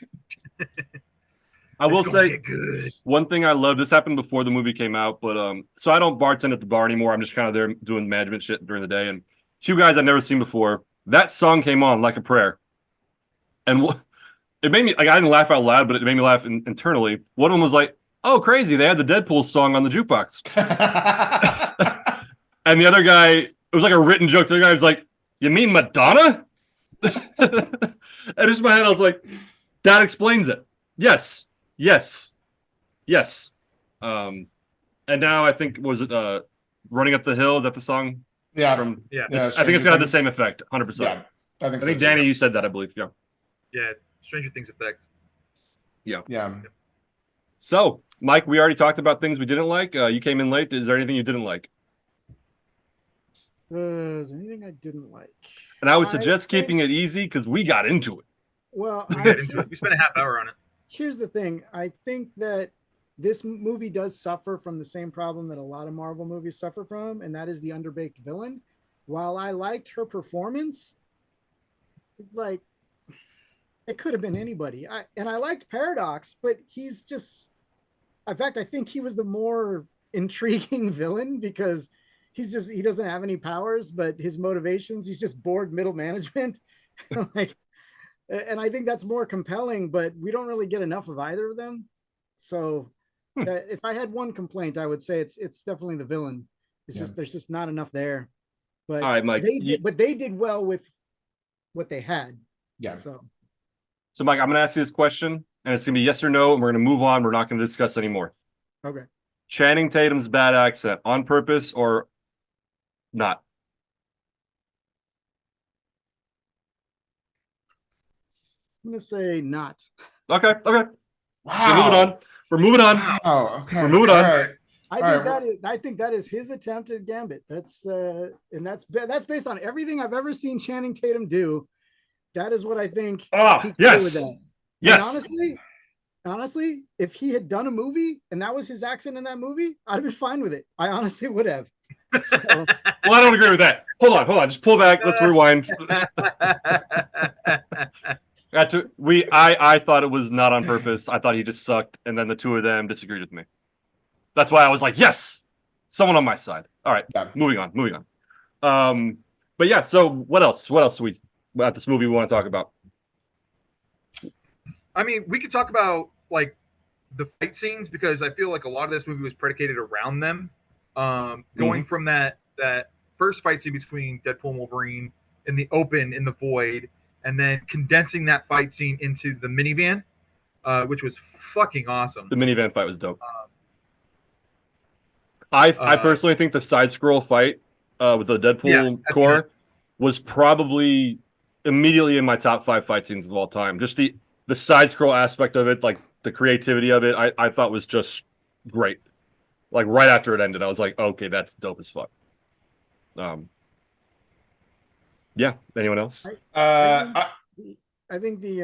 I will say good. one thing I love. This happened before the movie came out, but so I don't bartend at the bar anymore. I'm just kind of there doing management shit during the day. And 2 guys I've never seen before. That song came on Like a Prayer, and it made me like I didn't laugh out loud, but it made me laugh internally. One of them was like, "Oh, crazy! They had the Deadpool song on the jukebox," and the other guy, it was like a written joke. The other guy was like, "You mean Madonna?" And just in my head, I was like, "That explains it." Yes. And now I think was it Running Up the Hill? Is that the song? yeah, From Yeah. yeah, I think it's got the Things. same effect, 100%. Yeah, I I think think so, Danny, too. you said that, I believe. Yeah. Yeah. Stranger Things effect. Yeah. So, Mike, we already talked about things we didn't like. You came in late. Is there anything you didn't like? Is there anything I didn't like? And I would suggest keeping it easy because we got into it. Well, We got into it. We spent a half hour on it. here's the thing. I think that this movie does suffer from the same problem that a lot of Marvel movies suffer from, and that is the underbaked villain. While I liked her performance, like, it could have been anybody. I liked Paradox, but he's just, in fact, I think he was the more intriguing villain because he doesn't have any powers, but his motivations, he's just bored middle management. Like, and I think that's more compelling, but we don't really get enough of either of them. So if I had one complaint, I would say it's definitely the villain. It's just there's just not enough there. But all right, Mike. They did well with what they had. Yeah. So, Mike, I'm going to ask you this question, and it's going to be yes or no, and we're going to move on. We're not going to discuss anymore. Okay. Channing Tatum's bad accent on purpose or not? I'm gonna say not. Okay. Wow. We're moving on. Wow. Okay. We're moving on. Right. I think that is his attempt at Gambit. That's based on everything I've ever seen Channing Tatum do. That is what I think. Yes. Yes. And honestly, if he had done a movie and that was his accent in that movie, I'd have been fine with it. I honestly would have. So, well, I don't agree with that. Hold on. Just pull back. Let's rewind. I thought it was not on purpose. I thought he just sucked, and then the 2 of them disagreed with me. That's why I was like, yes, someone on my side. All right, moving on. But yeah, so what else? What else do we about this movie we want to talk about? I mean, we could talk about like the fight scenes because I feel like a lot of this movie was predicated around them. Going from that first fight scene between Deadpool and Wolverine in the open in the void, and then condensing that fight scene into the minivan, which was fucking awesome. The minivan fight was dope. I personally think the side scroll fight with the Deadpool core was probably immediately in my top 5 fight scenes of all time. Just the side scroll aspect of it, like the creativity of it, I thought was just great. Like right after it ended, I was like, okay, that's dope as fuck. Yeah. Anyone else? I think the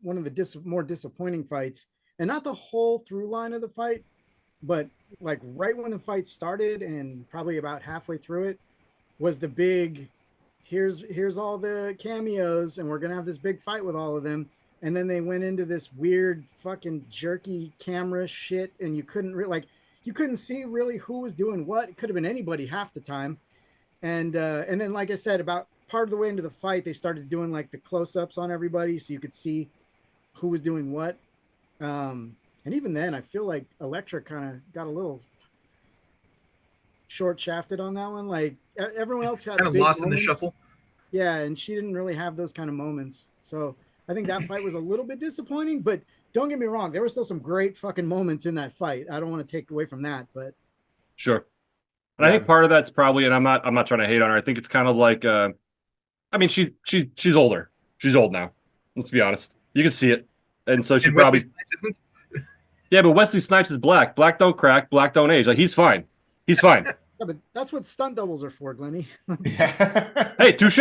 one of the more disappointing fights, and not the whole through line of the fight, but like right when the fight started and probably about halfway through it, was the big here's all the cameos and we're gonna have this big fight with all of them, and then they went into this weird fucking jerky camera shit, and you couldn't see really who was doing what. It could have been anybody half the time. And then, like I said, about part of the way into the fight, they started doing like the close-ups on everybody so you could see who was doing what. And even then, I feel like Elektra kind of got a little short-shafted on that one. Like everyone else got kind of lost in the shuffle. Yeah, and she didn't really have those kind of moments. So I think that fight was a little bit disappointing, but don't get me wrong, there were still some great fucking moments in that fight. I don't want to take away from that, but sure. And I think part of that's probably, and I'm not trying to hate on her. I think it's kind of like, I mean, she's older. She's old now. Let's be honest. You can see it, and so she probably. Yeah, but Wesley Snipes is black. Black don't crack. Black don't age. Like he's fine. He's fine. Yeah, but that's what stunt doubles are for, Glenny. Yeah. Hey, touche.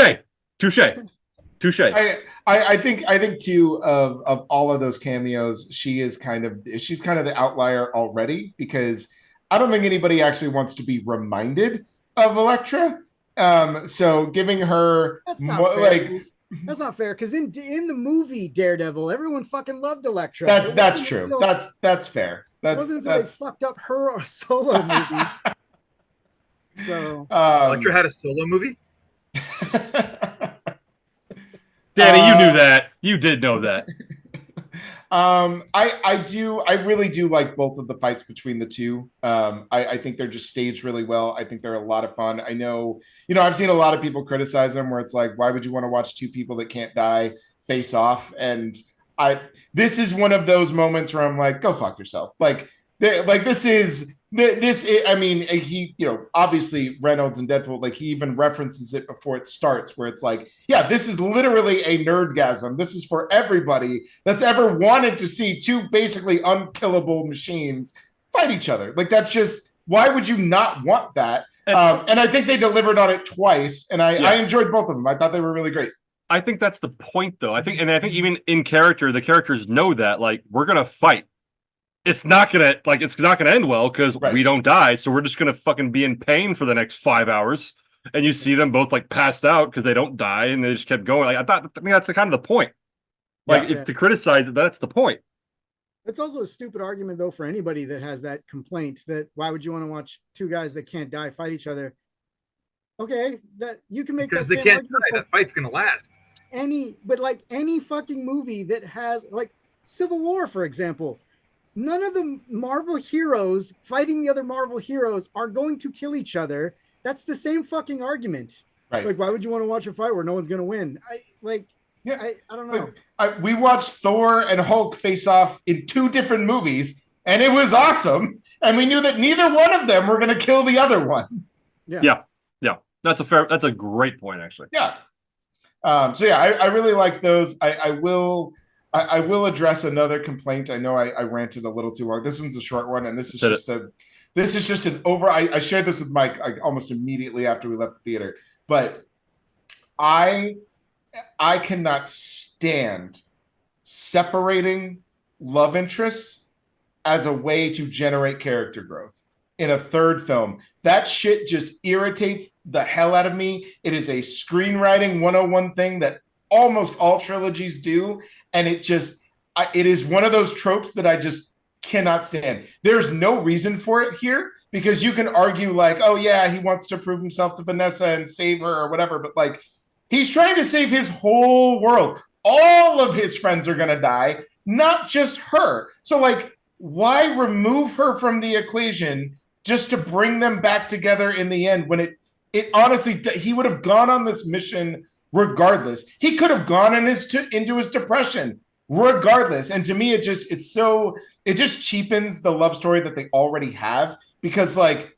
I think too of all of those cameos, she's kind of the outlier already, because I don't think anybody actually wants to be reminded of Elektra. So giving her That's not fair, because in the movie Daredevil, everyone fucking loved Elektra. That's true. That's fair. It wasn't until they fucked up her solo movie. So Elektra had a solo movie? Danny, you knew that. You did know that. I really do like both of the fights between the two. I think they're just staged really well. I think they're a lot of fun. I know, I've seen a lot of people criticize them where it's like, why would you want to watch two people that can't die face off? And this is one of those moments where I'm like, go fuck yourself. I mean, he, obviously Reynolds and Deadpool, like he even references it before it starts, where it's like, yeah, this is literally a nerdgasm. This is for everybody that's ever wanted to see two basically unkillable machines fight each other. Like, that's just, why would you not want that? And I think they delivered on it twice, and I enjoyed both of them. I thought they were really great. I think that's the point, though. I think even in character, the characters know that, like, we're gonna fight. It's not gonna end well because we don't die, so we're just gonna fucking be in pain for the next 5 hours. And you see them both like passed out because they don't die, and they just kept going. Like I think that's kind of the point. Like if to criticize it, that's the point. It's also a stupid argument, though, for anybody that has that complaint that why would you want to watch two guys that can't die fight each other? Okay, that you can make because that they can't die. That fight's gonna last. Any fucking movie that has, like, Civil War, for example. None of the Marvel heroes fighting the other Marvel heroes are going to kill each other. That's the same fucking argument. Right. Like, why would you want to watch a fight where no one's going to win? I don't know. We watched Thor and Hulk face off in two different movies, and it was awesome. And we knew that neither one of them were going to kill the other one. Yeah. That's a great point, actually. Yeah. I really like those. I will address another complaint. I know I ranted a little too long. This one's a short one, and this is just an over. I shared this with Mike almost immediately after we left the theater, but I cannot stand separating love interests as a way to generate character growth in a third film. That shit just irritates the hell out of me. It is a screenwriting 101 thing that almost all trilogies do. And it is one of those tropes that I just cannot stand. There's no reason for it here, because you can argue like, oh yeah, he wants to prove himself to Vanessa and save her or whatever. But like, he's trying to save his whole world. All of his friends are going to die, not just her. So like, why remove her from the equation just to bring them back together in the end, when it honestly, he would have gone on this mission regardless. He could have gone into his depression regardless. And to me, it just cheapens the love story that they already have, because like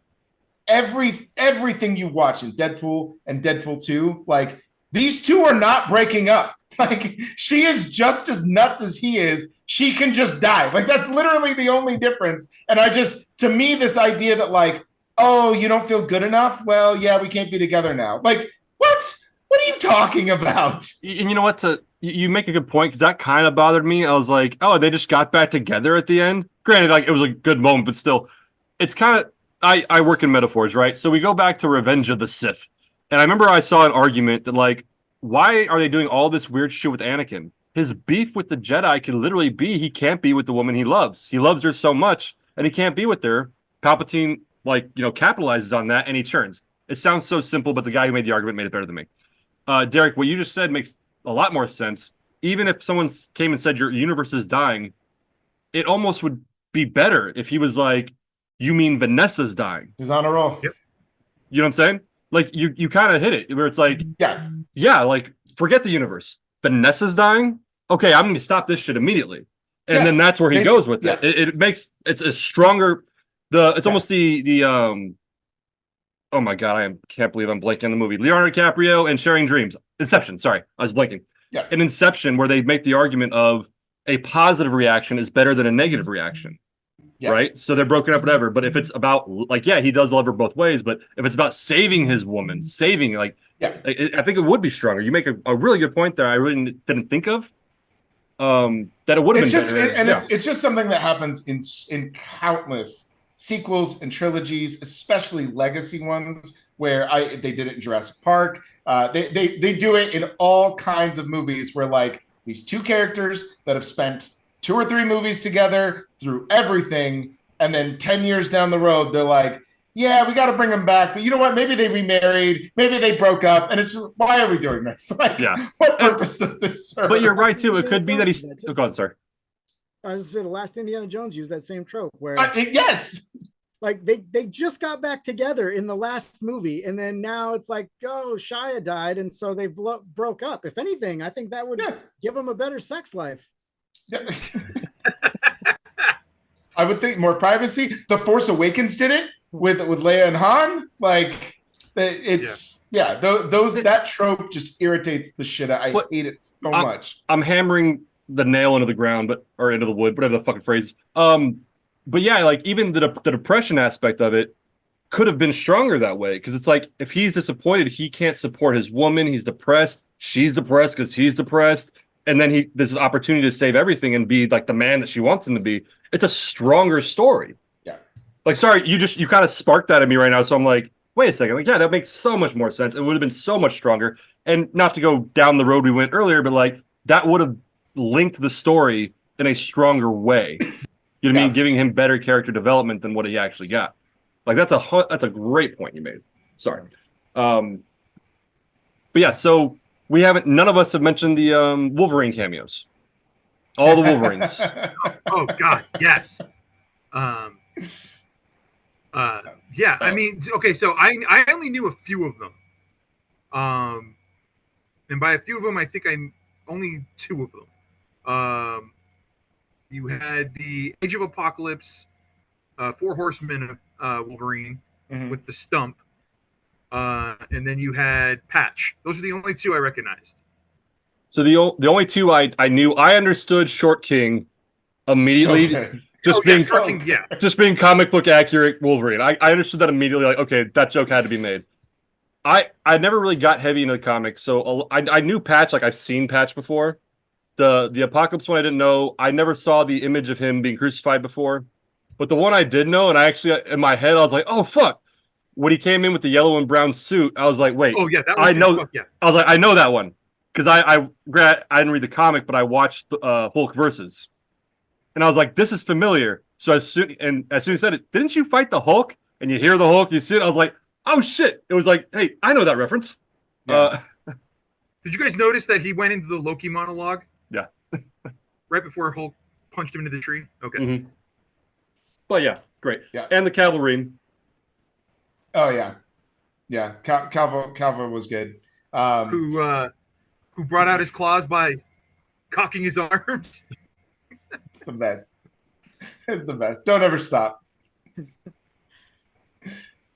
everything you watch in Deadpool and Deadpool 2, like these two are not breaking up. Like, she is just as nuts as he is. She can just die. Like, that's literally the only difference. And to me, this idea that like, oh, you don't feel good enough? Well, yeah, we can't be together now. Like, what? What are you talking about? And you know what? You make a good point, because that kind of bothered me. I was like, oh, they just got back together at the end. Granted, like, it was a good moment, but still, it's kind of, I work in metaphors, right? So we go back to Revenge of the Sith. And I remember I saw an argument that like, why are they doing all this weird shit with Anakin? His beef with the Jedi could literally be he can't be with the woman he loves. He loves her so much, and he can't be with her. Palpatine, capitalizes on that, and he turns. It sounds so simple, but the guy who made the argument made it better than me. Derek, what you just said makes a lot more sense. Even if someone came and said your universe is dying, it almost would be better if he was like, you mean Vanessa's dying. He's on a roll. Yep. You know what I'm saying? Like, you kind of hit it, where it's like, yeah, like, forget the universe. Vanessa's dying? Okay, I'm going to stop this shit immediately. And then that's where he goes with it. It's a stronger, it's almost the oh my god, can't believe I'm blanking on the movie. Leonardo DiCaprio and Sharing Dreams. Inception. Sorry, I was blanking. Yeah. In Inception, where they make the argument of a positive reaction is better than a negative reaction. Yeah. Right? So they're broken up, whatever. But if it's about, like, yeah, he does love her both ways. But if it's about saving his woman, I think it would be stronger. You make a really good point there. I really didn't think of. That it would have been better. It's just something that happens in countless sequels and trilogies, especially legacy ones, where they did it in Jurassic Park. They do it in all kinds of movies where, like, these two characters that have spent 2 or 3 movies together through everything, and then 10 years down the road, they're like, yeah, we got to bring them back. But you know what? Maybe they remarried. Maybe they broke up. And it's just, why are we doing this? Like, what purpose does this serve? But you're right, too. It could be that he's... Oh, go on, sorry. I was going to say, the last Indiana Jones used that same trope where... yes! Like, they just got back together in the last movie, and then now it's like, oh, Shia died, and so they broke up. If anything, I think that would give them a better sex life. Yeah. I would think more privacy. The Force Awakens did it with Leia and Han. Like, it's that trope just irritates the shit out. I hate it so much. I'm hammering the nail into the ground, or into the wood, whatever the fucking phrase. But yeah, like, even the depression aspect of it could have been stronger that way, because it's like, if he's disappointed, he can't support his woman. He's depressed. She's depressed because he's depressed. And then there's an opportunity to save everything and be like the man that she wants him to be. It's a stronger story. Yeah. Like, sorry, you kind of sparked that at me right now. So I'm like, wait a second. Like, yeah, that makes so much more sense. It would have been so much stronger. And not to go down the road we went earlier, but like, that would have linked the story in a stronger way. You know what I mean? Giving him better character development than what he actually got. Like, that's a great point you made. Sorry. But yeah, so none of us have mentioned the Wolverine cameos. All the Wolverines. Oh God, yes. I mean, okay, so I only knew a few of them. And by a few of them, I think only 2 of them. You had the Age of Apocalypse, 4 Horsemen of Wolverine with the stump. And then you had Patch. Those are the only 2 I recognized. So the only 2 I knew, I understood Short King immediately. Just being comic book accurate Wolverine. I understood that immediately. Like, okay, that joke had to be made. I never really got heavy into the comics, so I knew Patch. Like, I've seen Patch before. The Apocalypse one I didn't know. I never saw the image of him being crucified before. But the one I did know, and I actually, in my head, I was like, oh, fuck. When he came in with the yellow and brown suit, I was like, wait. Oh, yeah, that was I was like, I know that one. Because I didn't read the comic, but I watched Hulk Versus. And I was like, this is familiar. So as soon as you said it, didn't you fight the Hulk? And you hear the Hulk, you see it. I was like, oh, shit. It was like, hey, I know that reference. Yeah. Did you guys notice that he went into the Loki monologue? Yeah. Right before Hulk punched him into the tree? Okay. Mm-hmm. But yeah, great. Yeah. And the Cavalry. Oh, yeah. Yeah, Calvo was good. Who brought out his claws by cocking his arms? It's the best. It's the best. Don't ever stop.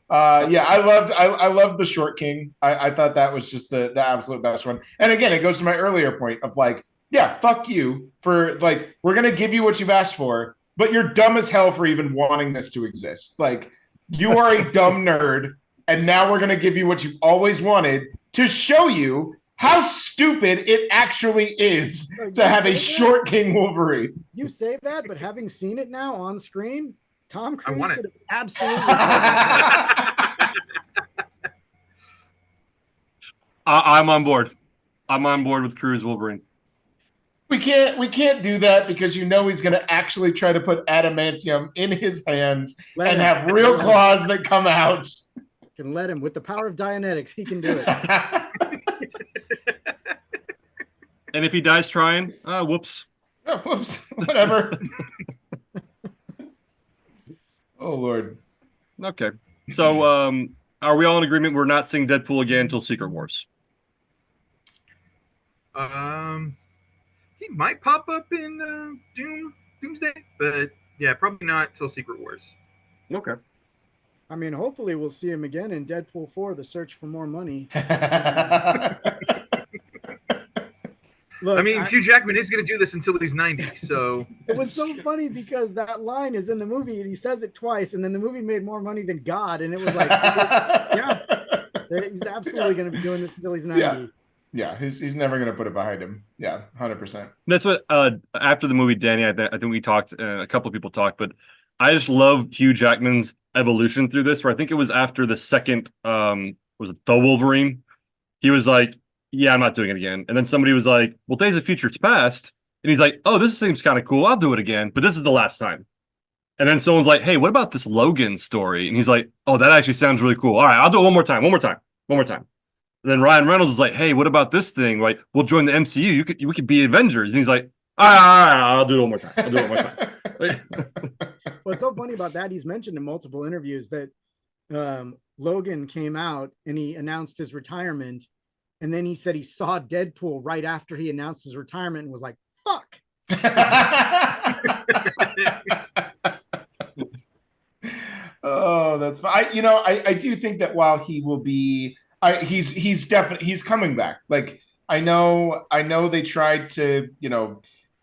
I loved the Short King. I thought that was just the absolute best one. And again, it goes to my earlier point of like, yeah, fuck you for like, we're gonna give you what you've asked for, but you're dumb as hell for even wanting this to exist. Like, you are a dumb nerd, and now we're gonna give you what you've always wanted to show you how stupid it actually is to have a Short King Wolverine. You say that, but having seen it now on screen, Tom Cruise could have absolutely. I'm on board. I'm on board with Cruise Wolverine. We can't do that because you know he's going to actually try to put adamantium in his hands and have real claws that come out. Can let him with the power of Dianetics. He can do it. And if he dies trying, whoops. Oh, whoops. Whatever. Oh, Lord. Okay. So, are we all in agreement we're not seeing Deadpool again until Secret Wars? He might pop up in Doomsday, but yeah, probably not till Secret Wars. Okay. I mean, hopefully we'll see him again in Deadpool 4, The Search for More Money. Look, I mean, Hugh Jackman is going to do this until he's 90. So it was so funny because that line is in the movie and he says it twice, and then the movie made more money than God. And it was like, yeah, he's absolutely going to be doing this until he's 90. Yeah, he's never going to put it behind him. Yeah, 100%. That's what, after the movie, Danny, I think we talked, a couple of people talked, but I just love Hugh Jackman's evolution through this, where I think it was after the second, was it The Wolverine? He was like, yeah, I'm not doing it again. And then somebody was like, well, Days of Future Past. And he's like, oh, this seems kind of cool. I'll do it again. But this is the last time. And then someone's like, hey, what about this Logan story? And he's like, oh, that actually sounds really cool. All right, I'll do it one more time. And then Ryan Reynolds is like, hey, what about this thing? Like, we'll join the MCU. We could be Avengers. And he's like, all right, I'll do it one more time. What's so funny about that, he's mentioned in multiple interviews that Logan came out and he announced his retirement. And then he said he saw Deadpool right after he announced his retirement and was like, fuck. Oh, that's fine. I do think that while he will be, he's definitely, he's coming back. Like, I know they tried to,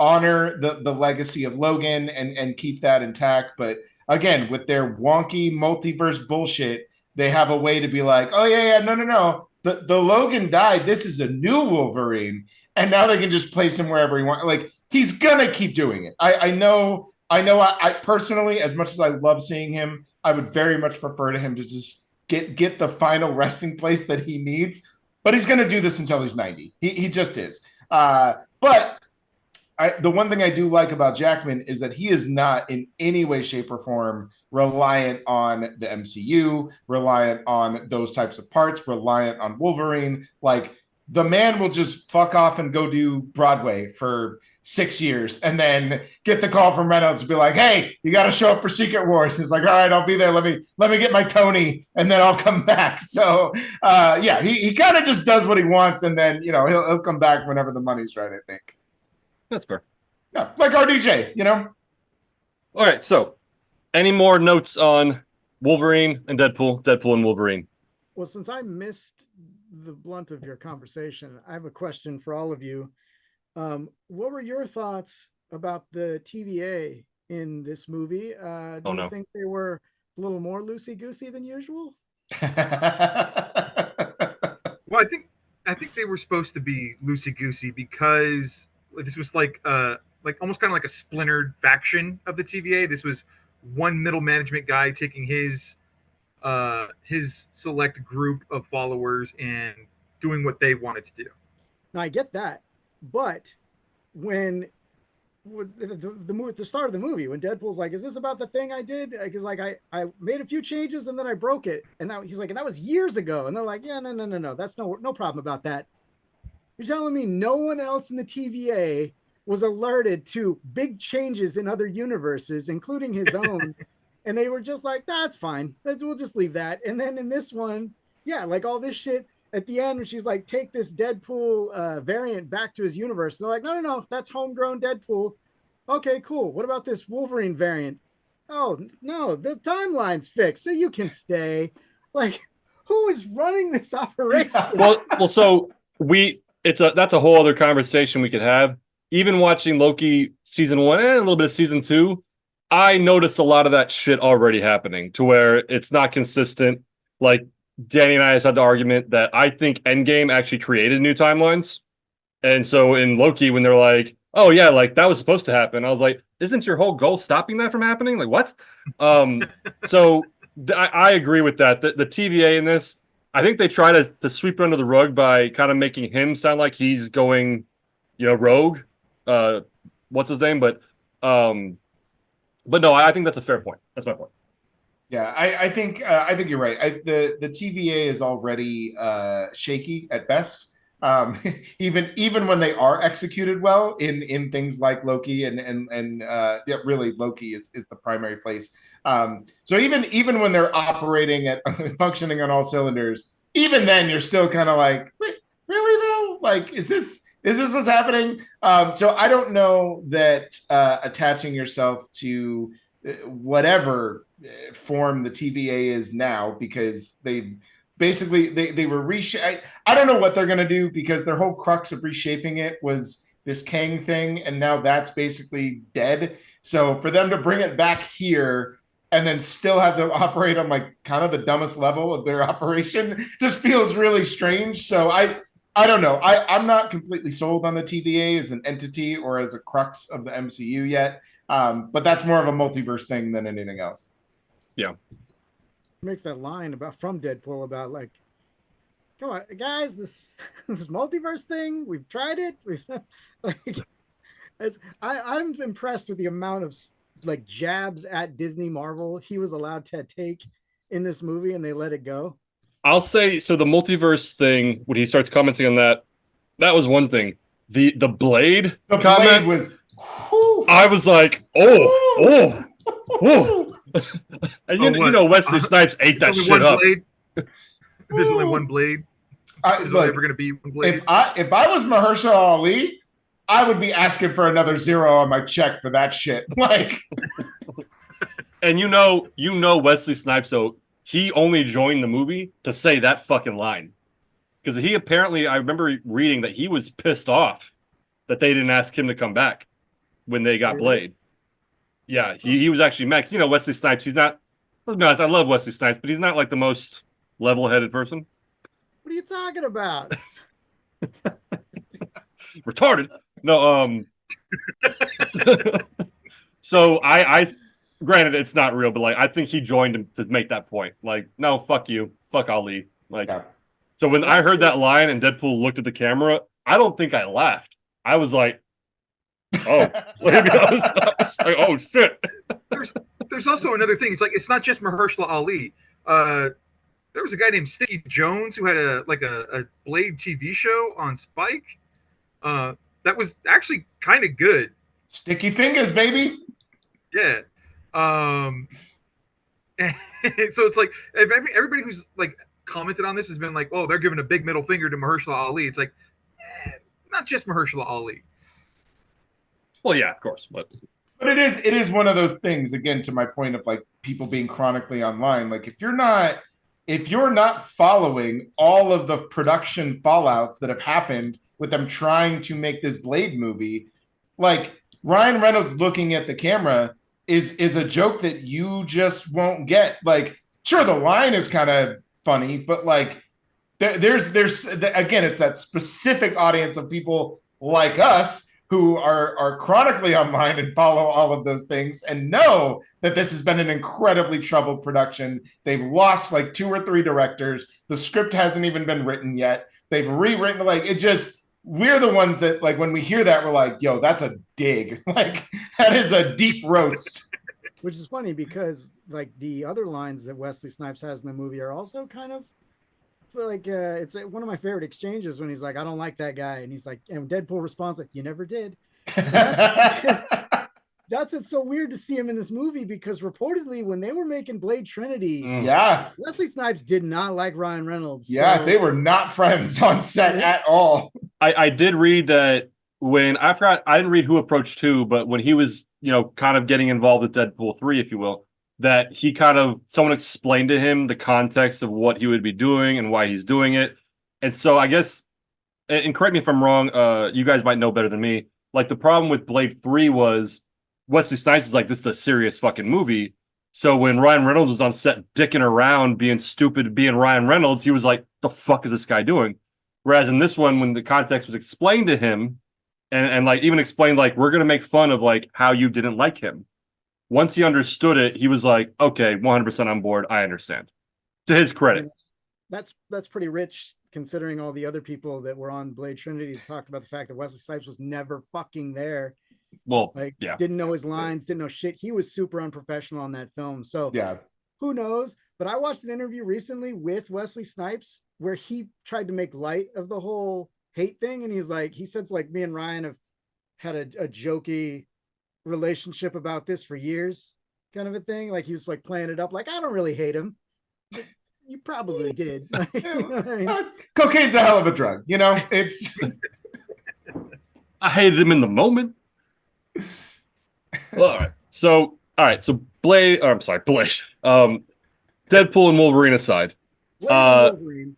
honor the legacy of Logan and keep that intact. But again, with their wonky multiverse bullshit, they have a way to be like, oh yeah, no. The Logan died. This is a new Wolverine, and now they can just place him wherever he wants. Like, he's gonna keep doing it. I know. I personally, as much as I love seeing him, I would very much prefer to him to just get the final resting place that he needs. But he's gonna do this until he's 90. He just is. But the one thing I do like about Jackman is that he is not in any way, shape, or form reliant on the MCU, reliant on those types of parts, reliant on Wolverine. Like, the man will just fuck off and go do Broadway for 6 years and then get the call from Reynolds to be like, hey, you got to show up for Secret Wars. He's like, all right, I'll be there. Let me get my Tony and then I'll come back. So yeah, he kind of just does what he wants, and then he'll come back whenever the money's right, I think. That's fair. Yeah, like RDJ, All right, so any more notes on Wolverine and Deadpool and Wolverine? Well, since I missed the blunt of your conversation, I have a question for all of you. What were your thoughts about the TVA in this movie? Do you think they were a little more loosey-goosey than usual? Well, I think they were supposed to be loosey-goosey because this was like almost kind of like a splintered faction of the TVA. This was one middle management guy taking his select group of followers and doing what they wanted to do. Now I get that, but when the start of the movie, when Deadpool's like, "Is this about the thing I did?" Because like I made a few changes and then I broke it, and now he's like, "And that was years ago," and they're like, "Yeah, no, that's no problem about that." You're telling me no one else in the TVA was alerted to big changes in other universes, including his own, and they were just like, "That's fine. We'll just leave that." And then in this one, yeah, like all this shit at the end, when she's like, "Take this Deadpool variant back to his universe," and they're like, "No, that's homegrown Deadpool." Okay, cool. What about this Wolverine variant? Oh no, the timeline's fixed, so you can stay. Like, who is running this operation? Well, so that's a whole other conversation we could have. Even watching Loki season 1 and a little bit of season 2, I noticed a lot of that shit already happening to where it's not consistent. Like, Danny and I had the argument that I think Endgame actually created new timelines. And so in Loki, when they're like, oh yeah, like that was supposed to happen, I was like, isn't your whole goal stopping that from happening? Like, what? So I agree with that. The TVA in this, I think they try to sweep it under the rug by kind of making him sound like he's going, rogue. What's his name? But no, I think that's a fair point. That's my point. Yeah, I think you're right. The TVA is already shaky at best. Even when they are executed well in things like Loki and yeah, really Loki is the primary place. So even when they're operating at functioning on all cylinders, even then you're still kind of like, wait, really though? Like, is this what's happening? So I don't know that attaching yourself to whatever form the TVA is now, because they basically they were I don't know what they're gonna do, because their whole crux of reshaping it was this Kang thing, and now that's basically dead. So for them to bring it back here and then still have them operate on like kind of the dumbest level of their operation just feels really strange. So I don't know. I'm not completely sold on the TVA as an entity or as a crux of the MCU yet. But that's more of a multiverse thing than anything else. Yeah. Makes that line from Deadpool about like, come on, guys, this multiverse thing, we've tried it. We've like, I'm impressed with the amount of like jabs at Disney Marvel he was allowed to take in this movie, and they let it go. I'll say, so the multiverse thing, when he starts commenting on that was one thing. The Blade comment was, whew, I was like, oh. And you know Wesley Snipes ate that shit up. There's only one Blade. There's only ever going to be one Blade. If I was Mahershala Ali, I would be asking for another zero on my check for that shit. Like, and you know Wesley Snipes, so he only joined the movie to say that fucking line, because he apparently, I remember reading that he was pissed off that they didn't ask him to come back when they got Blade. Yeah, he was actually mad, because Wesley Snipes, he's not. Let's be honest, I love Wesley Snipes, but he's not like the most level-headed person. What are you talking about? Retarded. No, so I granted it's not real, but like I think he joined him to make that point. Like, no, fuck you, fuck Ali. Like, yeah. So when I heard that line and Deadpool looked at the camera, I don't think I laughed. I was like, oh, maybe I was like, oh shit. There's also another thing. It's like, it's not just Mahershala Ali. There was a guy named Sticky Jones who had a Blade TV show on Spike. That was actually kind of good. Sticky fingers, baby. Yeah. And so it's like, if everybody who's like commented on this has been like, oh, they're giving a big middle finger to Mahershala Ali. It's like, not just Mahershala Ali. Well, yeah, of course, but it is one of those things, again, to my point of like people being chronically online. Like, if you're not following all of the production fallouts that have happened with them trying to make this Blade movie, like Ryan Reynolds looking at the camera is a joke that you just won't get. Like, sure, the line is kind of funny, but like there's again, it's that specific audience of people like us who are chronically online and follow all of those things and know that this has been an incredibly troubled production. They've lost like 2 or 3 directors. The script hasn't even been written yet. They've rewritten, like, it just, we're the ones that, like, when we hear that, we're like, yo, that's a dig. Like, that is a deep roast. Which is funny because, like, the other lines that Wesley Snipes has in the movie are also kind of like, it's one of my favorite exchanges when he's like, I don't like that guy. And he's like, and Deadpool responds like, you never did. That's it's so weird to see him in this movie, because reportedly when they were making Blade Trinity, Wesley Snipes did not like Ryan Reynolds. Yeah, so they were not friends on set at all. I did read that I didn't read who approached who, but when he was, kind of getting involved with Deadpool 3, if you will, that someone explained to him the context of what he would be doing and why he's doing it. And so I guess, and correct me if I'm wrong, you guys might know better than me. Like, the problem with Blade 3 was Wesley Snipes was like, this is a serious fucking movie. So when Ryan Reynolds was on set dicking around, being stupid, being Ryan Reynolds, he was like, the fuck is this guy doing? Whereas in this one, when the context was explained to him, and like even explained, like, we're going to make fun of like how you didn't like him. Once he understood it, he was like, okay, 100% on board. I understand. To his credit. That's pretty rich, considering all the other people that were on Blade Trinity talked about the fact that Wesley Snipes was never fucking there. Well, like, yeah. Didn't know his lines, didn't know shit. He was super unprofessional on that film. So yeah, who knows? But I watched an interview recently with Wesley Snipes where he tried to make light of the whole hate thing. And he said, like, me and Ryan have had a jokey relationship about this for years, kind of a thing. Like, he was like playing it up like, I don't really hate him. But you probably did. You know what I mean? Cocaine's a hell of a drug, it's I hated him in the moment. All right, so All right, so Blade. I'm sorry, Blade. Deadpool and Wolverine aside, Blade and Wolverine.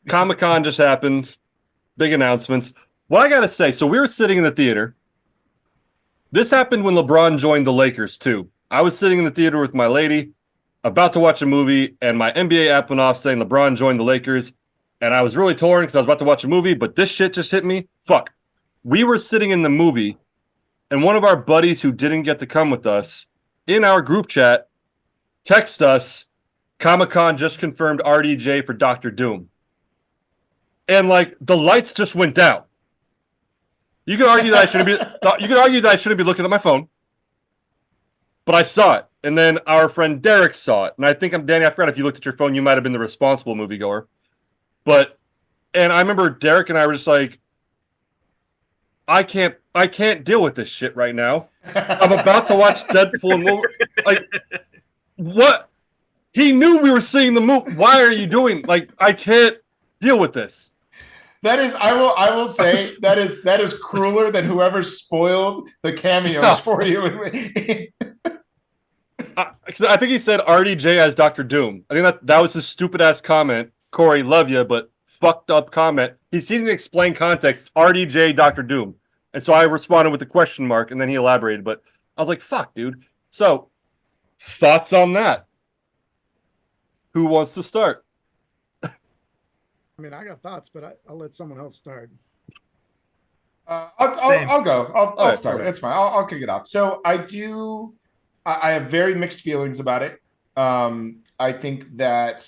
Comic-Con just happened. Big announcements. What I gotta say, so we were sitting in the theater. This happened when LeBron joined the Lakers too. I was sitting in the theater with my lady, about to watch a movie, and my NBA app went off saying LeBron joined the Lakers, and I was really torn because I was about to watch a movie, but this shit just hit me. Fuck. We were sitting in the movie, and one of our buddies who didn't get to come with us in our group chat text us, Comic-Con just confirmed RDJ for Doctor Doom. And like the lights just went down. You could argue that I shouldn't be looking at my phone, but I saw it. And then our friend Derek saw it. And I think Danny, I forgot if you looked at your phone, you might have been the responsible moviegoer. And I remember Derek and I were just like, I can't deal with this shit right now. I'm about to watch Deadpool and Wolverine. Like, what? He knew we were seeing the movie. Why are you doing? Like, I can't deal with this. That is, I will say that is crueler than whoever spoiled the cameos for you. Because I think he said RDJ as Doctor Doom. I think that was his stupid ass comment. Corey, love you, but fucked up comment. He didn't explain context. RDJ Doctor Doom, and so I responded with a question mark, and then he elaborated. But I was like, "Fuck, dude." So, thoughts on that? Who wants to start? I mean, I got thoughts, but I'll let someone else start. I'll go. I'll right, start. okay. It's fine. I'll kick it off. So I have very mixed feelings about it. I think that,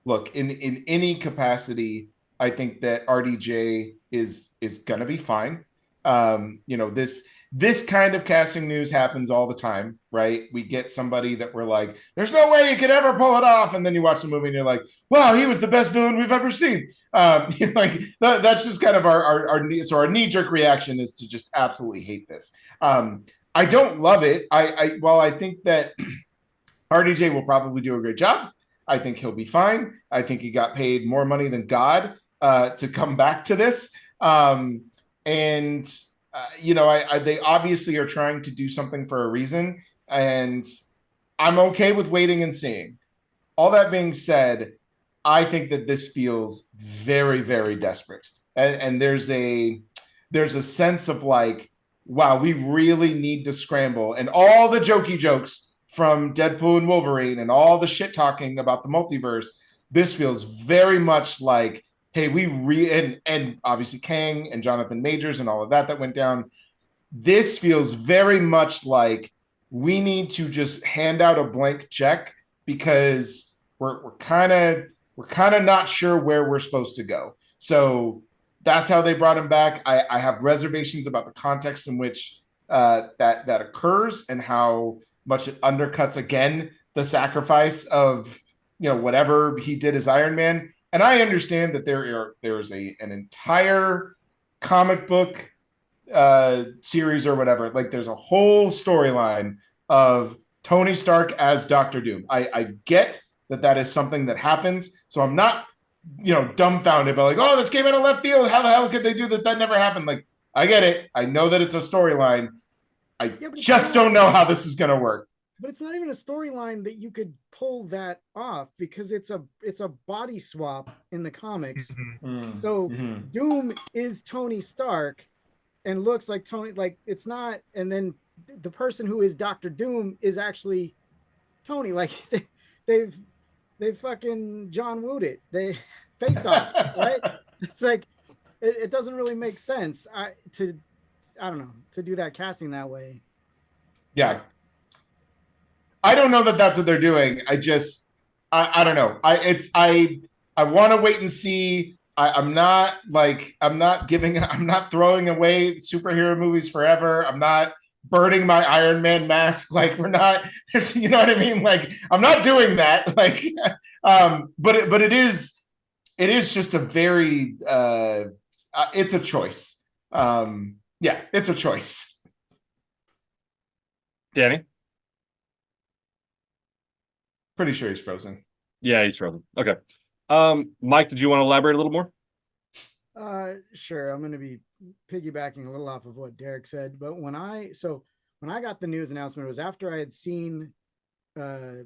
look, in any capacity, I think that RDJ is gonna be fine. This kind of casting news happens all the time, right? We get somebody that we're like, there's no way you could ever pull it off, and then you watch the movie and you're like, wow, he was the best villain we've ever seen. Like that's just kind of our knee-jerk reaction is to just absolutely hate this. I don't love it. While I think that RDJ will probably do a great job, I think he'll be fine. I think he got paid more money than God to come back to this. They obviously are trying to do something for a reason, and I'm okay with waiting and seeing. All that being said, I think that this feels very, very desperate, and there's a sense of like, wow, we really need to scramble, and all the jokey jokes from Deadpool and Wolverine and all the shit talking about the multiverse. This feels very much like, hey, and obviously Kang and Jonathan Majors and all of that went down. This feels very much like we need to just hand out a blank check because we're kind of not sure where we're supposed to go. So that's how they brought him back. I have reservations about the context in which that occurs and how much it undercuts again the sacrifice of whatever he did as Iron Man. And I understand that there's an entire comic book series or whatever. Like there's a whole storyline of Tony Stark as Doctor Doom. I get that is something that happens. So I'm not, dumbfounded by like, oh, this came out of left field. How the hell could they do this? That never happened. Like, I get it. I know that it's a storyline. I just don't know how this is going to work. But it's not even a storyline that you could pull that off because it's a body swap in the comics. Mm-hmm. So Doom is Tony Stark and looks like Tony. Like it's not. And then the person who is Doctor Doom is actually Tony. Like they've fucking John Wooed it. They face off, right? It's like it doesn't really make sense. I don't know, to do that casting that way. Yeah. I don't know that that's what they're doing. I don't know. I want to wait and see. I'm not throwing away superhero movies forever. I'm not burning my Iron Man mask. Like we're not, you know what I mean? Like I'm not doing that. Like, but it is just a very, it's a choice. Yeah, it's a choice. Danny? Pretty sure he's frozen. Yeah, he's frozen. Okay. Mike, did you want to elaborate a little more? Sure. I'm going to be piggybacking a little off of what Derek said, but when I when I got the news announcement, it was after I had seen Deadpool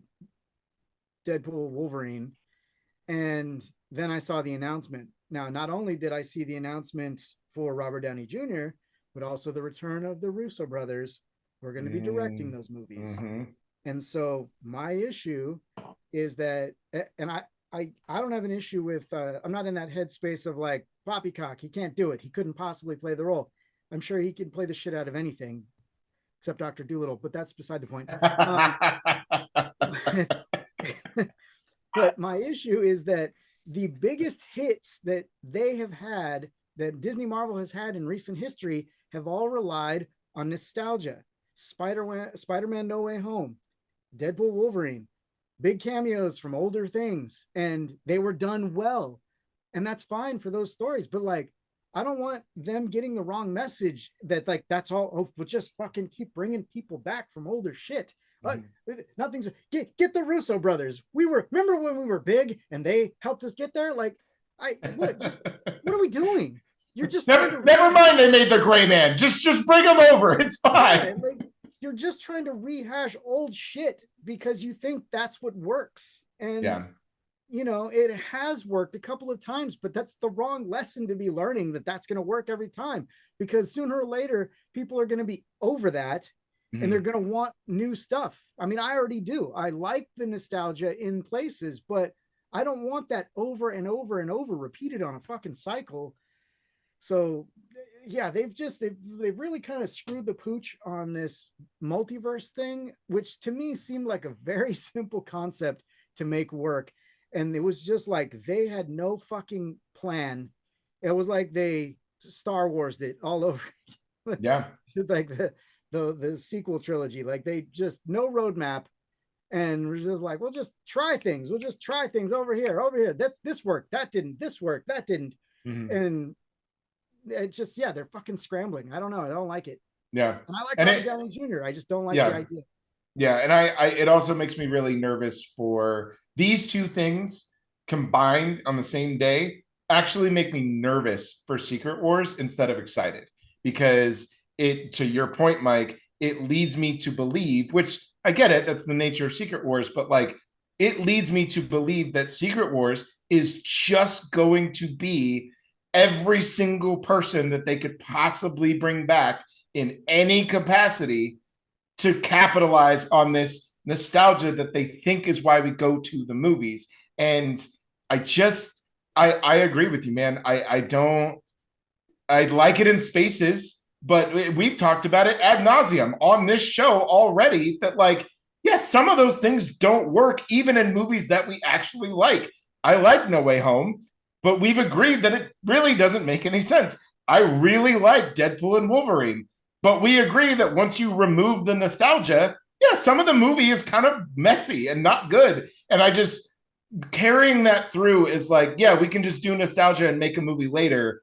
Wolverine, and then I saw the announcement. Now, not only did I see the announcement for Robert Downey Jr., but also the return of the Russo brothers who are going to be directing those movies. Mm-hmm. And so my issue is that, and I don't have an issue with, I'm not in that headspace of like, poppycock, he can't do it. He couldn't possibly play the role. I'm sure he can play the shit out of anything except Dr. Dolittle, but that's beside the point. But my issue is that the biggest hits that they have had, that Disney Marvel has had in recent history, have all relied on nostalgia. Spider-Man No Way Home, Deadpool Wolverine, big cameos from older things, and they were done well. And that's fine for those stories. But like, I don't want them getting the wrong message that like, that's all, oh, we'll just fucking keep bringing people back from older shit. Nothing's get the Russo brothers. Remember when we were big and they helped us get there? Like, what are we doing? You're just never mind. They made the Gray Man. Just bring them over. It's fine. Yeah, like, you're just trying to rehash old shit because you think that's what works. And you know, it has worked a couple of times, but that's the wrong lesson to be learning, that's going to work every time, because sooner or later people are going to be over that. And they're going to want new stuff. I mean, I already do. I like the nostalgia in places, but I don't want that over and over and over repeated on a fucking cycle. So yeah, they've really kind of screwed the pooch on this multiverse thing, which to me seemed like a very simple concept to make work. And it was just like, they had no fucking plan. It was like they Star Wars it all over. Yeah. Like the sequel trilogy, like they just no roadmap, and we're just like, we'll just try things over here. This worked, that didn't, this worked, that didn't. And it just, they're fucking scrambling. I don't know, I don't like it. And I like Robert Downey Jr. I just don't like the idea. And I it also makes me really nervous for these two things combined on the same day actually make me nervous for Secret Wars instead of excited, because it, to your point, Mike, it leads me to believe, which I get it, that's the nature of Secret Wars, but like, it leads me to believe that Secret Wars is just going to be every single person that they could possibly bring back in any capacity to capitalize on this nostalgia that they think is why we go to the movies. And I agree with you, man. I like it in spaces, but we've talked about it ad nauseum on this show already, that like, yes, some of those things don't work even in movies that we actually like. I like No Way Home, but we've agreed that it really doesn't make any sense. I really like Deadpool and Wolverine, but we agree that once you remove the nostalgia, some of the movie is kind of messy and not good. And I just, carrying that through is like, we can just do nostalgia and make a movie later.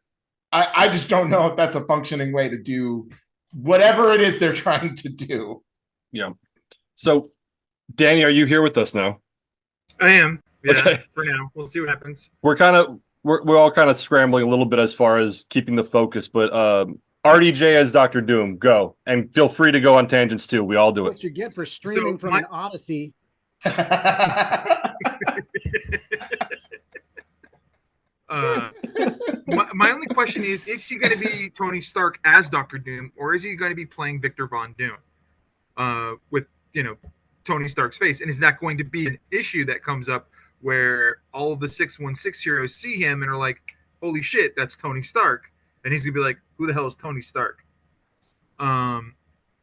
I just don't know if that's a functioning way to do whatever it is they're trying to do. Yeah. So, Danny, are you here with us now? I am. Yeah, okay. For now. We'll see what happens. We're all kind of scrambling a little bit as far as keeping the focus, but RDJ as Dr. Doom, go. And feel free to go on tangents too. We all do it. What you get for streaming from an Odyssey. My only question is he going to be Tony Stark as Dr. Doom, or is he going to be playing Victor Von Doom with, Tony Stark's face? And is that going to be an issue that comes up where all of the 616 heroes see him and are like, holy shit, that's Tony Stark? And he's going to be like, who the hell is Tony Stark?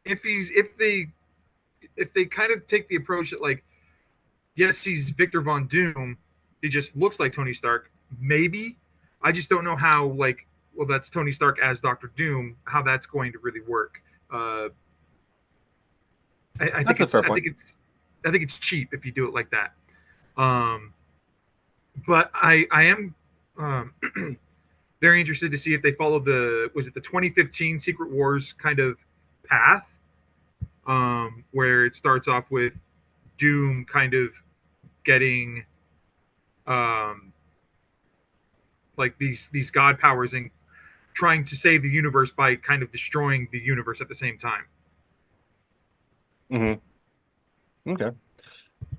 If they kind of take the approach that like, yes, he's Victor Von Doom, he just looks like Tony Stark, maybe. I just don't know how, like, well, that's Tony Stark as Dr. Doom, how that's going to really work. I think it's cheap if you do it like that. But I am very interested to see if they follow the 2015 Secret Wars kind of path, where it starts off with Doom kind of getting like these god powers and trying to save the universe by kind of destroying the universe at the same time. Mm-hmm. Okay.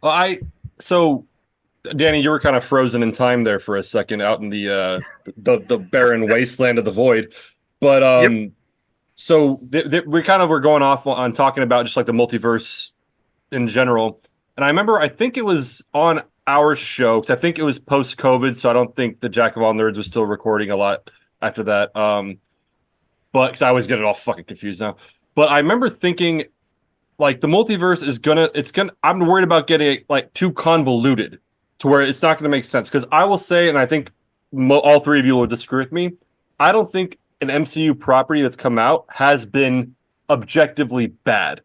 Well, so Danny, you were kind of frozen in time there for a second out in the barren wasteland of the void. But Yep. so we kind of were going off on talking about just like the multiverse in general. And I remember, I think it was on our show, because I think it was post-COVID, so I don't think the Jack of all nerds was still recording a lot after that. But because I always get it all fucking confused now. But I remember thinking, like, the multiverse is I'm worried about getting it like too convoluted to where it's not gonna make sense. Because I will say, and I think all three of you will disagree with me, I don't think an MCU property that's come out has been objectively bad.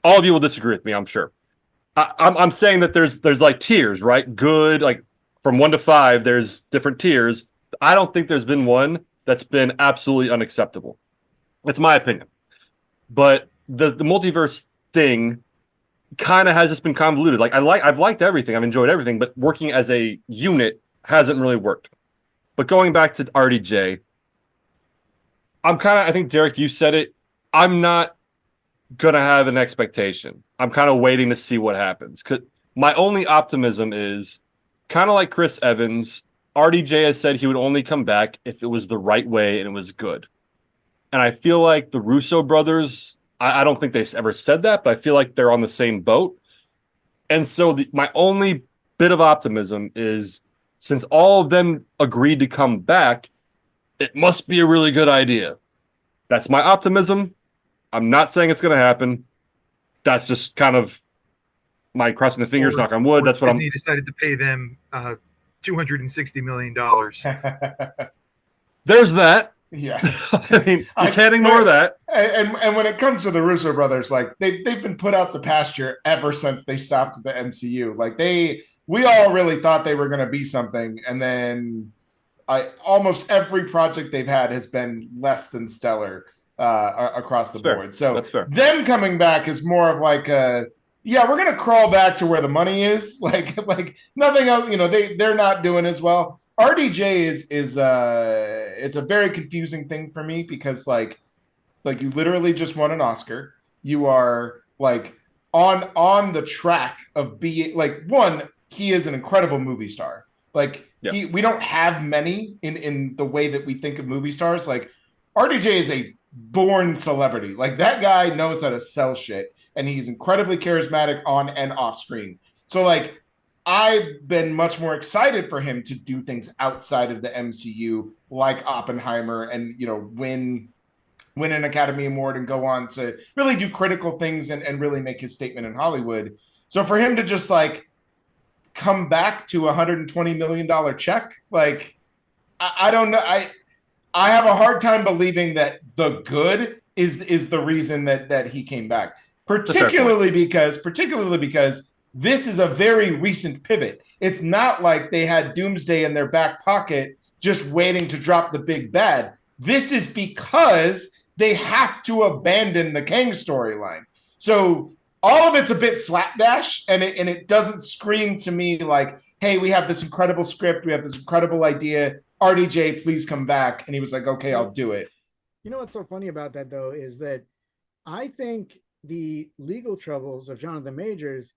All of you will disagree with me, I'm sure. I'm saying that there's like tiers, right? Good, like from 1 to 5, there's different tiers. I don't think there's been one that's been absolutely unacceptable. That's my opinion. But the multiverse thing kind of has just been convoluted. Like I've liked everything, I've enjoyed everything, but working as a unit hasn't really worked. But going back to RDJ, I think Derrick, you said it. I'm not gonna have an expectation. I'm kind of waiting to see what happens. Cause my only optimism is kind of like Chris Evans. RDJ has said he would only come back if it was the right way and it was good. And I feel like the Russo brothers, I don't think they ever said that, but I feel like they're on the same boat. And so my only bit of optimism is, since all of them agreed to come back, it must be a really good idea. That's my optimism. I'm not saying it's going to happen. That's just kind of my crossing the fingers, knock on wood. That's what Disney decided to pay them $260 million. There's that. Yeah. I mean, you can't ignore that. And when it comes to the Russo brothers, like they've been put out to pasture ever since they stopped the MCU. Like we all really thought they were going to be something, and then almost every project they've had has been less than stellar across the board. So that's fair. Them coming back is more of like we're going to crawl back to where the money is. Like nothing else. They're not doing as well. RDJ is it's a very confusing thing for me, because like you literally just won an Oscar. You are like on the track of being like, one, he is an incredible movie star. Like we don't have many in the way that we think of movie stars. Like RDJ is a born celebrity. Like that guy knows how to sell shit, and he's incredibly charismatic on and off screen. So like I've been much more excited for him to do things outside of the MCU, like Oppenheimer, and win an Academy Award and go on to really do critical things and really make his statement in Hollywood. So for him to just like come back to $120 million check, like I don't know. I have a hard time believing that the good is the reason that he came back. Particularly because this is a very recent pivot. It's not like they had Doomsday in their back pocket just waiting to drop the big bad. This is because they have to abandon the Kang storyline. So all of it's a bit slapdash, and it doesn't scream to me like, hey, we have this incredible script, we have this incredible idea, RDJ, please come back. And he was like, okay, I'll do it. You know what's so funny about that, though, is that I think the legal troubles of Jonathan Majors,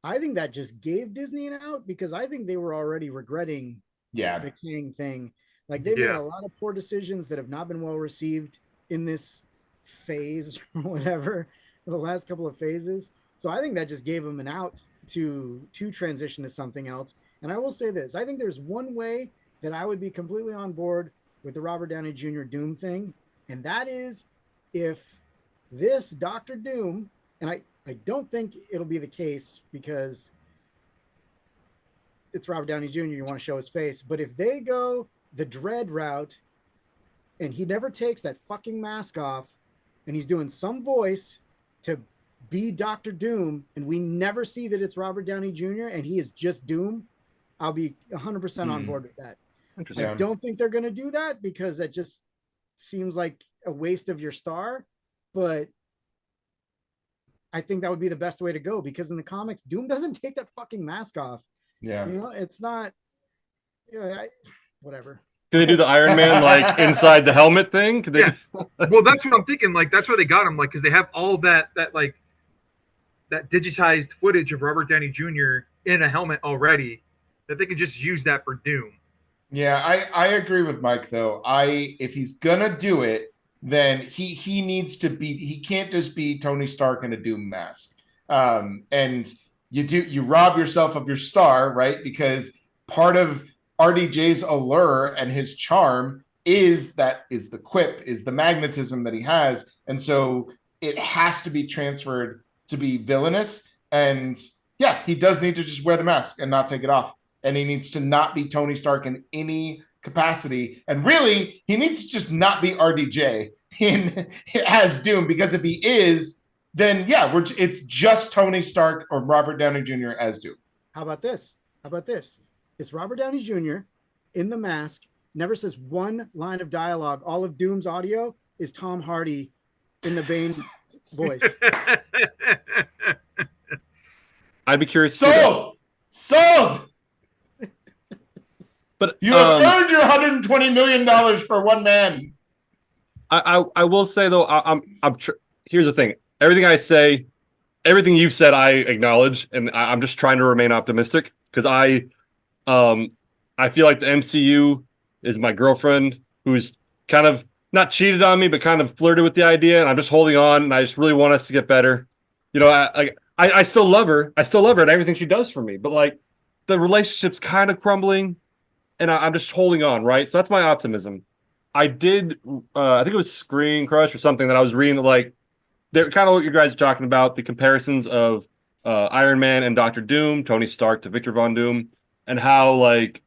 I think that just gave Disney an out, because I think they were already regretting the King thing. Like they made a lot of poor decisions that have not been well received in this phase or whatever, the last couple of phases. So I think that just gave them an out to transition to something else. And I will say this, I think there's one way that I would be completely on board with the Robert Downey Jr. Doom thing. And that is if this Dr. Doom, and I don't think it'll be the case because it's Robert Downey Jr., you want to show his face. But if they go the Dread route and he never takes that fucking mask off and he's doing some voice to be Dr. Doom and we never see that it's Robert Downey Jr. and he is just Doom, I'll be 100% on board with that. I don't think they're going to do that because that just seems like a waste of your star. But I think that would be the best way to go, because in the comics, Doom doesn't take that fucking mask off. Yeah. It's not, whatever. Can they do the Iron Man like inside the helmet thing? Well, that's what I'm thinking. Like that's where they got him. Like, because they have all that like that digitized footage of Robert Downey Jr. in a helmet already, that they could just use that for Doom. Yeah, I agree with Mike though. If he's gonna do it, then he needs to be. He can't just be Tony Stark in a Doom mask. And you rob yourself of your star, right? Because part of RDJ's allure and his charm is the quip, is the magnetism that he has, and so it has to be transferred to be villainous. And yeah, he does need to just wear the mask and not take it off. And he needs to not be Tony Stark in any capacity. And really, he needs to just not be RDJ as Doom, because if he is, then yeah, it's just Tony Stark or Robert Downey Jr. as Doom. How about this? It's Robert Downey Jr. in the mask, never says one line of dialogue. All of Doom's audio is Tom Hardy in the Bane voice. I'd be curious. Sold! But you have earned your $120 million for one man. I will say though, here's the thing. Everything I say, everything you've said, I acknowledge, and I'm just trying to remain optimistic because I feel like the MCU is my girlfriend who's kind of not cheated on me, but kind of flirted with the idea, and I'm just holding on, and I just really want us to get better. You know, I still love her. I still love her and everything she does for me, but like the relationship's kind of crumbling. And I'm just holding on, right? So that's my optimism. I did, I think it was Screen Crush or something that I was reading that, like, they're kind of what you guys are talking about, the comparisons of Iron Man and Doctor Doom, Tony Stark to Victor Von Doom, and how, like,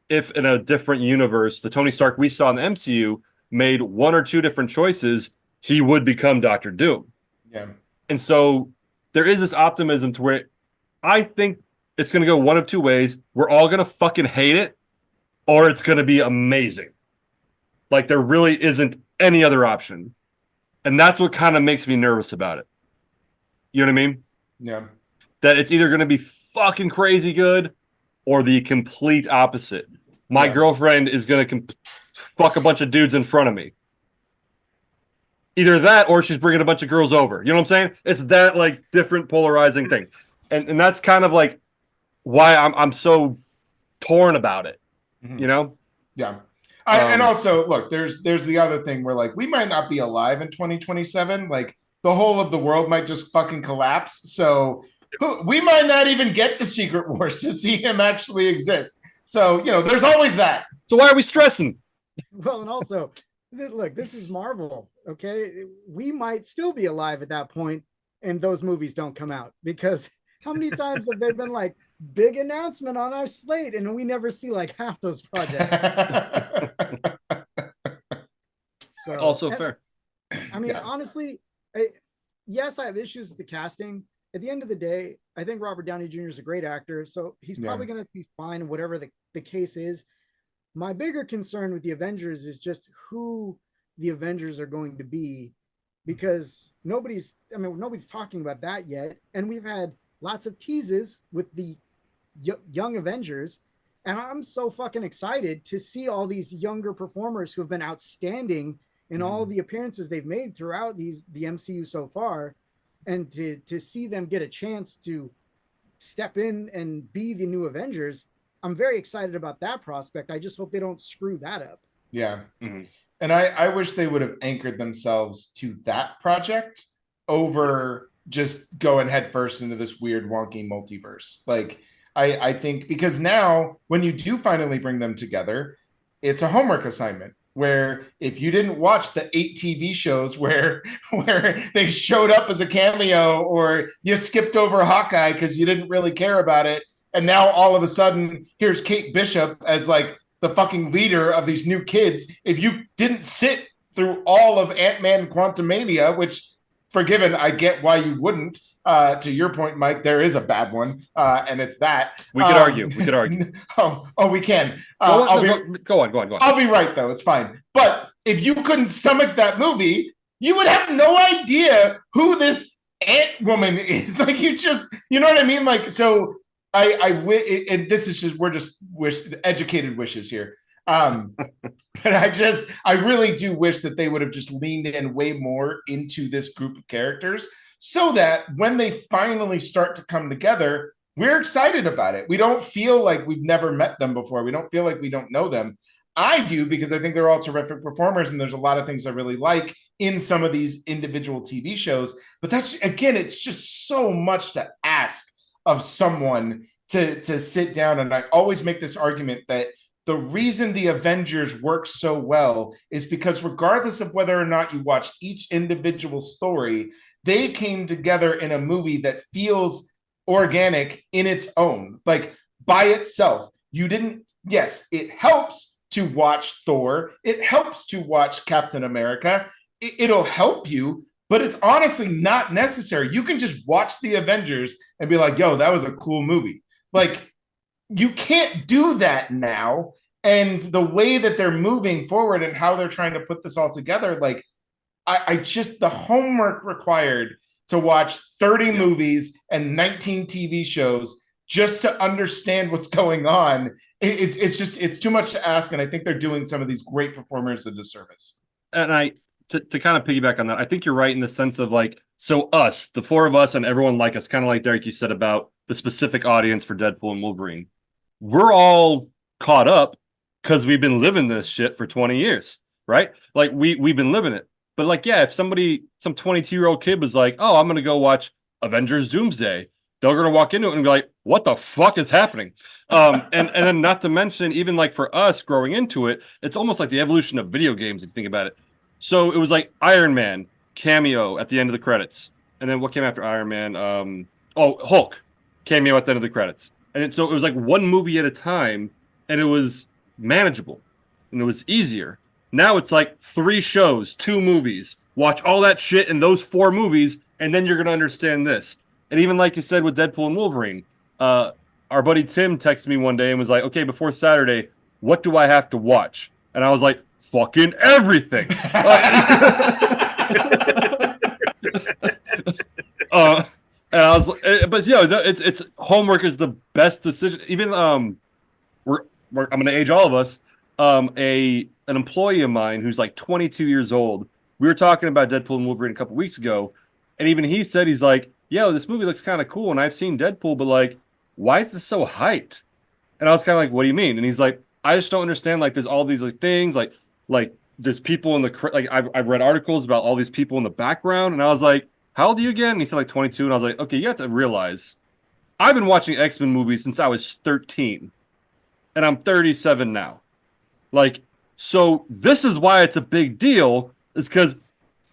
if in a different universe, the Tony Stark we saw in the MCU made one or two different choices, he would become Doctor Doom. Yeah. And so there is this optimism to where I think it's going to go one of two ways. We're all going to fucking hate it, or it's going to be amazing. Like, there really isn't any other option. And that's what kind of makes me nervous about it. You know what I mean? Yeah. That it's either going to be fucking crazy good or the complete opposite. My girlfriend is going to fuck a bunch of dudes in front of me. Either that or she's bringing a bunch of girls over. You know what I'm saying? It's that, like, different polarizing thing. And that's kind of, like, why I'm so torn about it. You know? Yeah. And also, look, there's the other thing where, like, we might not be alive in 2027. Like, the whole of the world might just fucking collapse. So we might not even get to Secret Wars to see him actually exist. So, you know, there's always that. So why are we stressing? Well, and also, look, this is Marvel, okay? We might still be alive at that point, and those movies don't come out, because how many times have they been like, big announcement on our slate, and we never see like half those projects? So also fair. I mean, honestly, yes, I have issues with the casting. At the end of the day, I think Robert Downey Jr. is a great actor, so he's probably going to be fine, whatever the case is. My bigger concern with the Avengers is just who the Avengers are going to be, because nobody's talking about that yet. And we've had lots of teases with the young Avengers, and I'm so fucking excited to see all these younger performers who have been outstanding in all the appearances they've made throughout the MCU so far, and to see them get a chance to step in and be the new Avengers. I'm very excited about that prospect. I just hope they don't screw that up. Yeah. Mm-hmm. And I wish they would have anchored themselves to that project over just going headfirst into this weird wonky multiverse. Like, I think, because now when you do finally bring them together, it's a homework assignment where if you didn't watch the 8 TV shows where they showed up as a cameo, or you skipped over Hawkeye because you didn't really care about it, and now all of a sudden here's Kate Bishop as like the fucking leader of these new kids. If you didn't sit through all of Ant-Man Quantumania, which, forgiven, I get why you wouldn't. To your point, Mike, there is a bad one, and it's that. We could argue. Oh, we can. Go on. I'll be right, though. It's fine. But if you couldn't stomach that movie, you would have no idea who this Ant Woman is. Like, you know what I mean? Like, so and this is just, we're just educated wishes here. But I really do wish that they would have just leaned in way more into this group of characters, so that when they finally start to come together, we're excited about it. We don't feel like we've never met them before. We don't feel like we don't know them. I do, because I think they're all terrific performers, and there's a lot of things I really like in some of these individual TV shows. But that's, again, it's just so much to ask of someone to sit down. And I always make this argument that the reason the Avengers work so well is because regardless of whether or not you watched each individual story, they came together in a movie that feels organic in its own, like by itself. You didn't, yes, it helps to watch Thor, it helps to watch Captain America, it'll help you, but it's honestly not necessary. You can just watch the Avengers and be like, yo, that was a cool movie. Like, you can't do that now. And the way that they're moving forward and how they're trying to put this all together, like, I just, the homework required to watch 30 movies and 19 TV shows just to understand what's going on, it's too much to ask. And I think they're doing some of these great performers a disservice. And to kind of piggyback on that, I think you're right in the sense of like, so us, the four of us and everyone like us, kind of like Derek, you said about the specific audience for Deadpool and Wolverine, we're all caught up because we've been living this shit for 20 years, right? Like we've been living it. But like, yeah, if some 22-year-old kid was like, oh, I'm going to go watch Avengers Doomsday, they're going to walk into it and be like, what the fuck is happening? And then not to mention, even like for us growing into it, it's almost like the evolution of video games, if you think about it. So it was like Iron Man cameo at the end of the credits. And then what came after Iron Man? Hulk cameo at the end of the credits. And so it was like one movie at a time, and it was manageable and it was easier. Now it's like 3 shows, 2 movies, watch all that shit in those 4 movies, and then you're going to understand this. And even like you said with Deadpool and Wolverine, our buddy Tim texted me one day and was like, okay, before Saturday, what do I have to watch? And I was like, fucking everything. And I was, but you know, it's homework is the best decision. Even I'm going to age all of us. An employee of mine who's like 22 years old. We were talking about Deadpool and Wolverine a couple weeks ago, and even he said, he's like, yo, this movie looks kind of cool, and I've seen Deadpool, but like, why is this so hyped? And I was kind of like, what do you mean? And he's like, I just don't understand. Like, there's all these like things, like there's people in the like I've read articles about all these people in the background, and I was like, how old are you again? And he said like 22, and I was like, okay, you have to realize, I've been watching X-Men movies since I was 13, and I'm 37 now. Like, so this is why it's a big deal, is because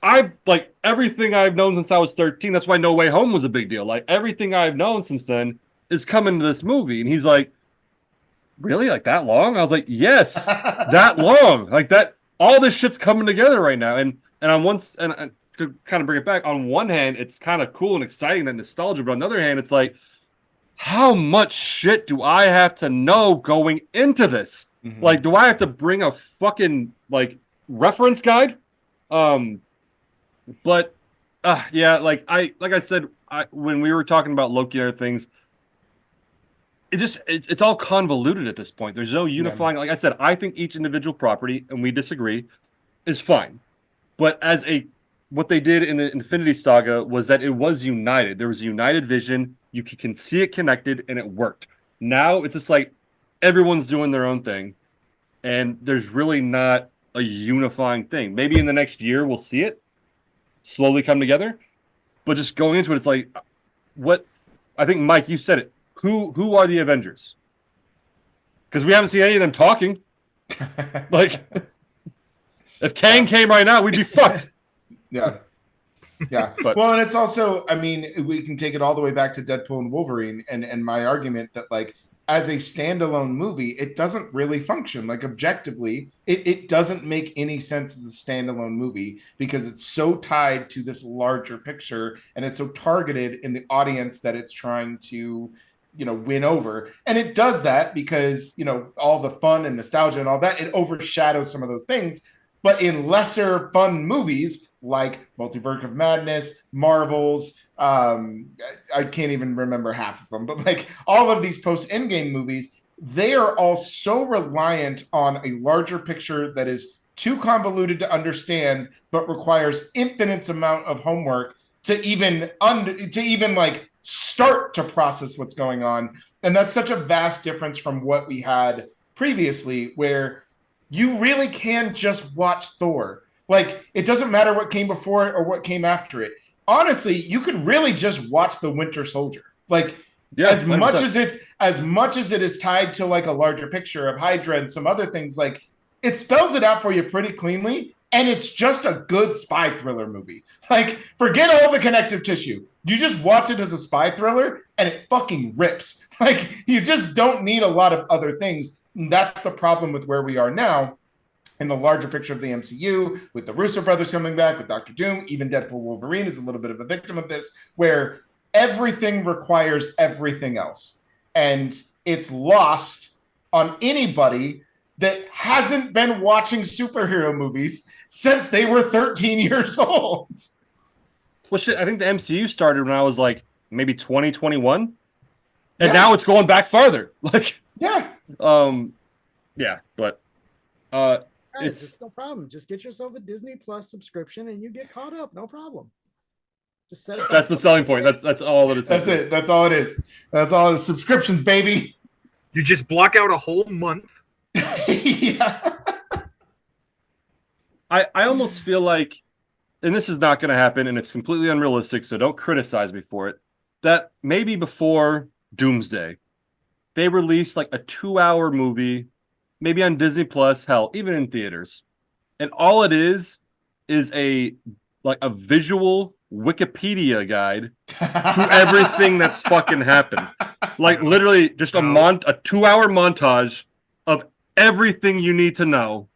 I like everything I've known since I was 13. That's why No Way Home was a big deal. Like, everything I've known since then is coming to this movie. And he's like, really? Like, that long? I was like, yes, that long. Like, that, all this shit's coming together right now. And on one, and to kind of bring it back, on one hand, it's kind of cool and exciting, that nostalgia. But on the other hand, it's like, how much shit do I have to know going into this? Mm-hmm. Like, do I have to bring a fucking like reference guide? But yeah, like I said, when we were talking about Loki and other things, it's all convoluted at this point. There's no unifying. Yeah. Like I said, I think each individual property, and we disagree, is fine. But what they did in the Infinity Saga was that it was united. There was a united vision. You can see it connected, and it worked. Now it's just like everyone's doing their own thing, and there's really not a unifying thing. Maybe in the next year we'll see it slowly come together, but just going into it, it's like, what? I think, Mike, you said it. Who are the Avengers? Because we haven't seen any of them talking. Like, if Kang came right now, we'd be fucked. Yeah. Yeah. Well, and it's also, I mean, we can take it all the way back to Deadpool and Wolverine, and my argument that, like, as a standalone movie, it doesn't really function. Like, objectively, it doesn't make any sense as a standalone movie because it's so tied to this larger picture, and it's so targeted in the audience that it's trying to, win over. And it does that because, all the fun and nostalgia and all that, it overshadows some of those things. But in lesser fun movies like Multiverse of Madness, Marvels, I can't even remember half of them, but like all of these post-Endgame movies, they are all so reliant on a larger picture that is too convoluted to understand, but requires infinite amount of homework, to even like start to process what's going on. And that's such a vast difference from what we had previously, where you really can just watch Thor. Like, it doesn't matter what came before it or what came after it. Honestly, you could really just watch The Winter Soldier. Like, as 100%. much as it is tied to like a larger picture of Hydra and some other things, like it spells it out for you pretty cleanly, and it's just a good spy thriller movie. Like, forget all the connective tissue. You just watch it as a spy thriller, and it fucking rips. Like, you just don't need a lot of other things. And that's the problem with where we are now in the larger picture of the MCU, with the Russo brothers coming back, with Doctor Doom. Even Deadpool Wolverine is a little bit of a victim of this, where everything requires everything else. And it's lost on anybody that hasn't been watching superhero movies since they were 13 years old. Well, shit, I think the MCU started when I was like maybe 2021. And now it's going back farther. Like, yeah. But it's no problem. Just get yourself a Disney Plus subscription and you get caught up. No problem. Just set aside. That's the selling point. That's all that it's. That's it. That's all it is. That's all. Subscriptions, baby. You just block out a whole month. Yeah. I almost feel like, and this is not going to happen, and it's completely unrealistic, so don't criticize me for it, that maybe before Doomsday, they released like a 2-hour movie, maybe on Disney Plus, hell, even in theaters. And all it is a visual Wikipedia guide to everything that's fucking happened. Like, literally just a 2-hour montage of everything you need to know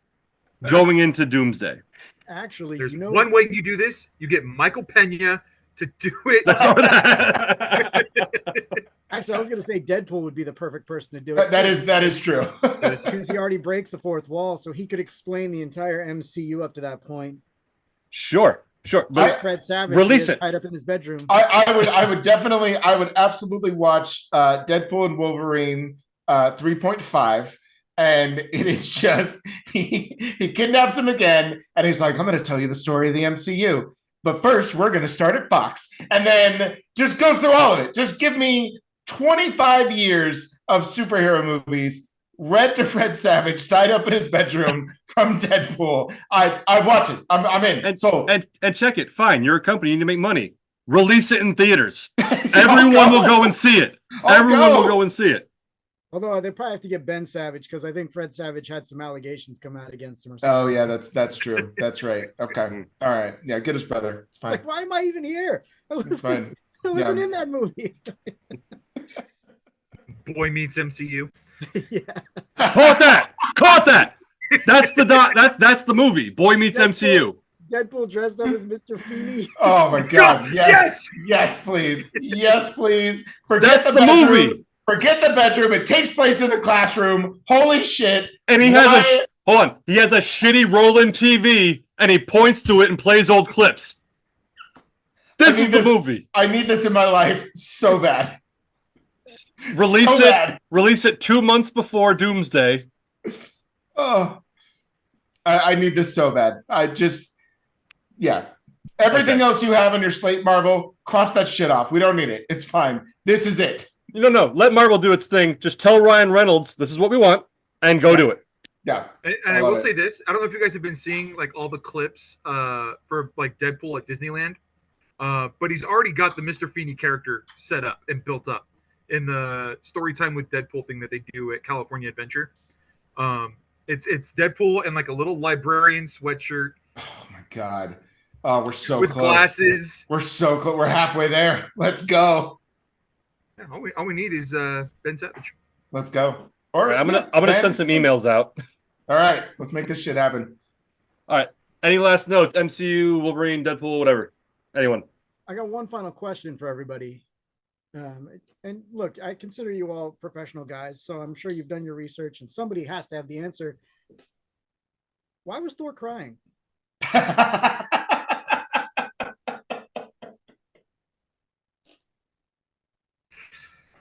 going into Doomsday. Actually, there's one way you do this. You get Michael Pena to do it. Actually, I was going to say Deadpool would be the perfect person to do it. That is true. Because he already breaks the fourth wall, so he could explain the entire MCU up to that point. Sure. But Fred Savage release it tied up in his bedroom. I would absolutely watch Deadpool and Wolverine 3.5. And it is just he kidnaps him again, and he's like, I'm going to tell you the story of the MCU. But first, we're going to start at Fox. And then just goes through all of it. Just give me 25 years of superhero movies read to Fred Savage, tied up in his bedroom from Deadpool. I watch it. I'm in. And, sold. And check it. Fine. You're a company. You need to make money. Release it in theaters. Everyone will go and see it. Everyone will go and see it. Although they probably have to get Ben Savage, because I think Fred Savage had some allegations come out against him. Or something. Oh yeah, that's true. That's right. Okay, all right. Yeah, get his brother. It's fine. Like, why am I even here? It's fine. I wasn't in that movie. Boy Meets MCU. Yeah. Caught that. That's the movie. Boy Meets MCU. Deadpool dressed up as Mr. Feeney. Oh my God! Yes, please. That's the movie. Forget the bedroom. It takes place in the classroom. Holy shit! And he has He has a shitty Roland TV, and he points to it and plays old clips. This is the movie. I need this in my life so bad. Release it 2 months before Doomsday. Oh, I need this so bad. Everything else you have on your slate, Marvel, cross that shit off. We don't need it. It's fine. This is it. No. Let Marvel do its thing. Just tell Ryan Reynolds this is what we want, and go do it. Yeah. And I will say this. I don't know if you guys have been seeing like all the clips for like Deadpool at Disneyland. But he's already got the Mr. Feeney character set up and built up in the Storytime with Deadpool thing that they do at California Adventure. It's Deadpool and like a little librarian sweatshirt. Oh my God. Oh, we're so with close. Glasses. We're so close. We're halfway there. Let's go. Yeah, all we need is Ben Savage. Let's go. All right, I'm gonna send some emails out. All right, let's make this shit happen. All right. Any last notes? MCU, Wolverine, Deadpool, whatever. Anyone? I got one final question for everybody. And look, I consider you all professional guys, so I'm sure you've done your research, and somebody has to have the answer. Why was Thor crying?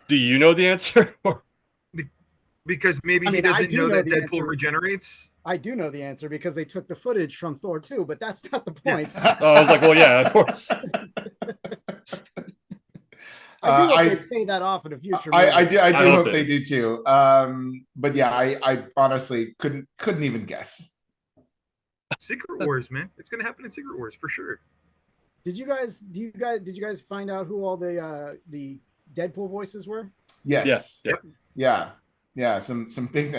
Do you know the answer? Because maybe I he mean, I doesn't do know know that the Deadpool answer. regenerates. I do know the answer because they took the footage from Thor 2, but that's not the point. Yes. Oh, I was like, well, yeah, of course. I do hope they pay that off in a future movie. I do I hope hope they do too. But yeah, I honestly couldn't even guess. Secret Wars, man. It's gonna happen in Secret Wars for sure. Did you guys find out who all the Deadpool voices were? Yes. Yeah. Yeah. Some big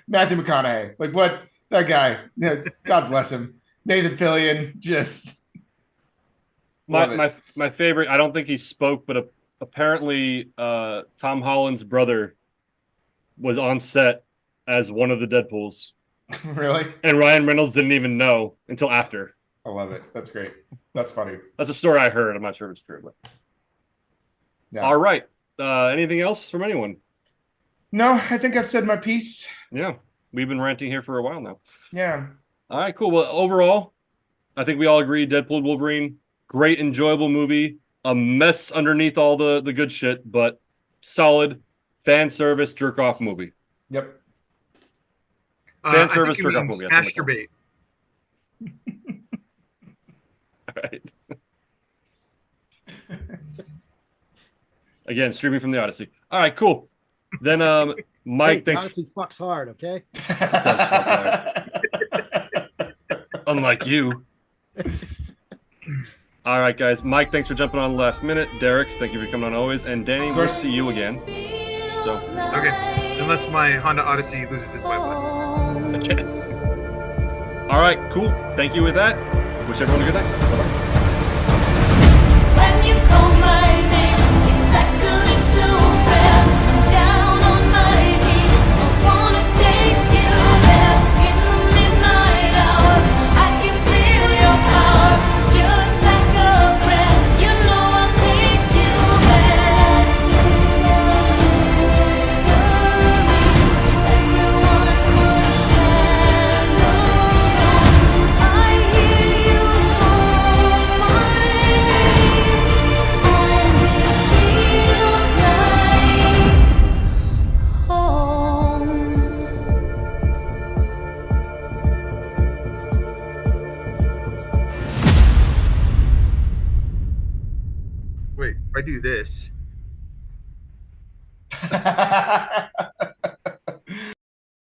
Matthew McConaughey. Like what that guy. Yeah, God bless him. Nathan Fillion. Just My favorite. I don't think he spoke, but apparently Tom Holland's brother was on set as one of the Deadpools. Really? And Ryan Reynolds didn't even know until after. I love it. That's great. That's funny. That's a story I heard. I'm not sure if it's true, but Yeah. all right. Anything else from anyone? No, I think I've said my piece. Yeah, we've been ranting here for a while now. Yeah. All right, cool. Well, overall, I think we all agree Deadpool Wolverine, great, enjoyable movie. A mess underneath all the good shit, but solid fan service jerk off movie. Yep. Fan service jerk jerk off movie. Masturbate. All right. Again, streaming from the Odyssey. All right, cool. Then, Mike, hey, thanks. Odyssey fucks hard, okay? Unlike you. All right, guys. Mike, thanks for jumping on last minute. Derek, thank you for coming on always. And Danny, we'll see you again. So okay, unless my Honda Odyssey loses its Wi-Fi. Okay. All right, cool. Thank you with that. Wish everyone a good night. Bye-bye. When you call my name, it's like a little prayer. I'm down on my knees. I wanna take you there. In the midnight hour, I can feel your power, just like a prayer. You know I'll take you there. It's a mystery. Everyone must stand alone. I hear you call my name. Wait, if I do this. Home.